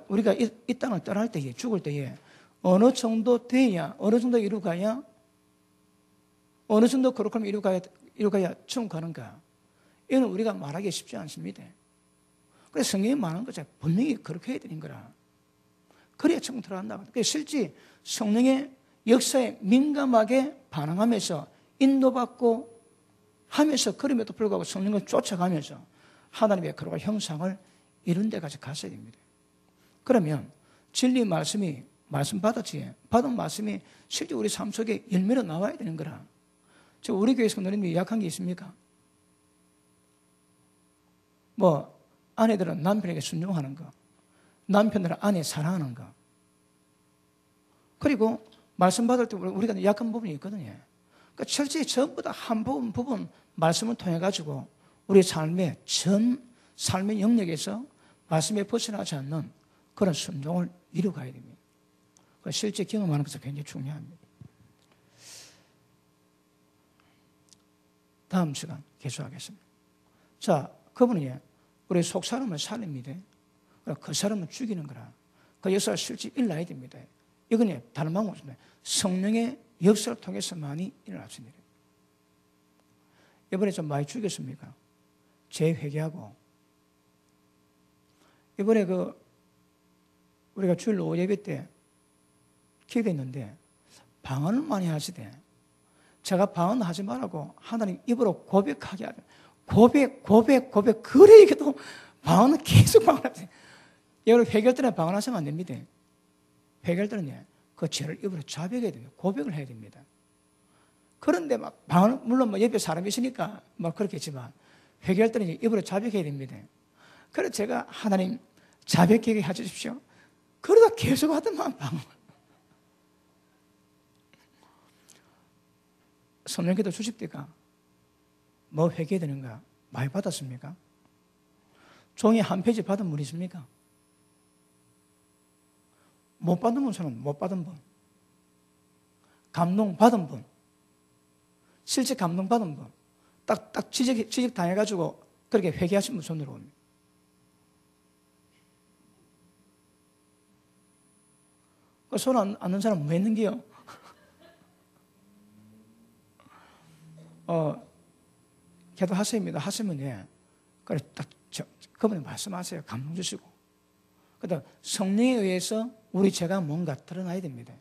우리가 이 땅을 떠날 때에 죽을 때에 어느 정도 돼야 어느 정도 이루어가야 어느 정도 거룩함을 이루어가야 천국 가는가 이건 우리가 말하기 쉽지 않습니다. 그래서 성경에 말하는 거죠. 분명히 그렇게 해야 되는 거라. 그래야 천국 들어간다. 그래서 실제 성령의 역사에 민감하게 반응하면서 인도받고 하면서 그럼에도 불구하고 성령을 쫓아가면서 하나님의 거룩한 형상을 이룬 데까지 갔어야 됩니다. 그러면 진리 말씀이 말씀 받았지. 받은 말씀이 실제 우리 삶 속에 열매로 나와야 되는 거라. 우리 교회 성도님이 약한 게 있습니까? 뭐 아내들은 남편에게 순종하는 거, 남편들은 아내 사랑하는 거. 그리고 말씀 받을 때 우리가 약한 부분이 있거든요. 그러니까 철저히 전부 다 한 부분 말씀을 통해 가지고 우리 삶의 전 삶의 영역에서 말씀에 벗어나지 않는 그런 순종을 이루어가야 됩니다. 실제 경험하는 것은 굉장히 중요합니다. 다음 시간 계속하겠습니다. 자, 그분이 우리 속 사람을 살립니다. 그 사람을 죽이는 거라. 그 역사가 실제 일어나야 됩니다. 이건 다른 방법 없습니다. 성령의 역사를 통해서만이 일어날 수 있는 일입니다. 이번에 좀 많이 죽였습니까? 재회개하고. 이번에 우리가 주일 오후 예배 때 기도했는데 방언을 많이 하시대. 제가 방언하지 말라고 하나님 입으로 고백하게 하죠. 고백. 그래 이게도 방언은 계속 방언하세요. 여러분 회개할 때는 방언하시면 안 됩니다. 회개할 때는 그 죄를 입으로 자백해야 됩니다. 고백을 해야 됩니다. 그런데 막 방언 물론 뭐 옆에 사람이 있으니까 뭐 그렇겠지만 회개할 때는 입으로 자백해야 됩니다. 그래서 제가 하나님 자백하게 해주십시오. 그러다 계속 하더만 방언. 성령께도 주십니까? 뭐 회개되는가? 많이 받았습니까? 종이 한 페이지 받은 분 있습니까? 못 받은 분 저는 못 받은 분. 감동 받은 분. 실제 감동 받은 분. 딱 지적 당해가지고 그렇게 회개하신 분 손으로 옵니다. 그 손 안 넣는 사람 뭐 했는 게요? 기도하십니다. 하시면 그래 딱 그분이 말씀하세요. 감동 주시고. 그다음 성령에 의해서 우리 죄가 뭔가 드러나야 됩니다.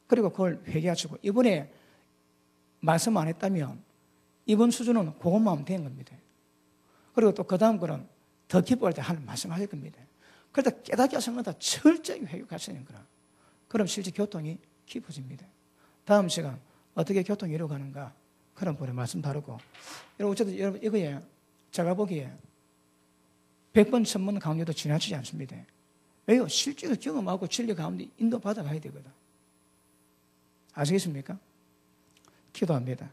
그리고 그걸 회개하시고 이번에 말씀 안 했다면 이번 수준은 그것만 하면 되는 겁니다. 그리고 또 그 다음 거는 더 기뻐할 때 하나님 말씀하실 겁니다. 그러다 깨닫게 하시는 건 다 철저히 회개하시는 거라. 그럼 실제 교통이 깊어집니다. 다음 시간 어떻게 교통이 이루어가는가 그런 분의 말씀 다루고 여러분 어쨌든 여러분 이거에 제가 보기에 100번 1000번 강조도 지나치지 않습니다. 왜요? 실제로 경험하고 진리 가운데 인도받아가야 되거든. 아시겠습니까? 기도합니다.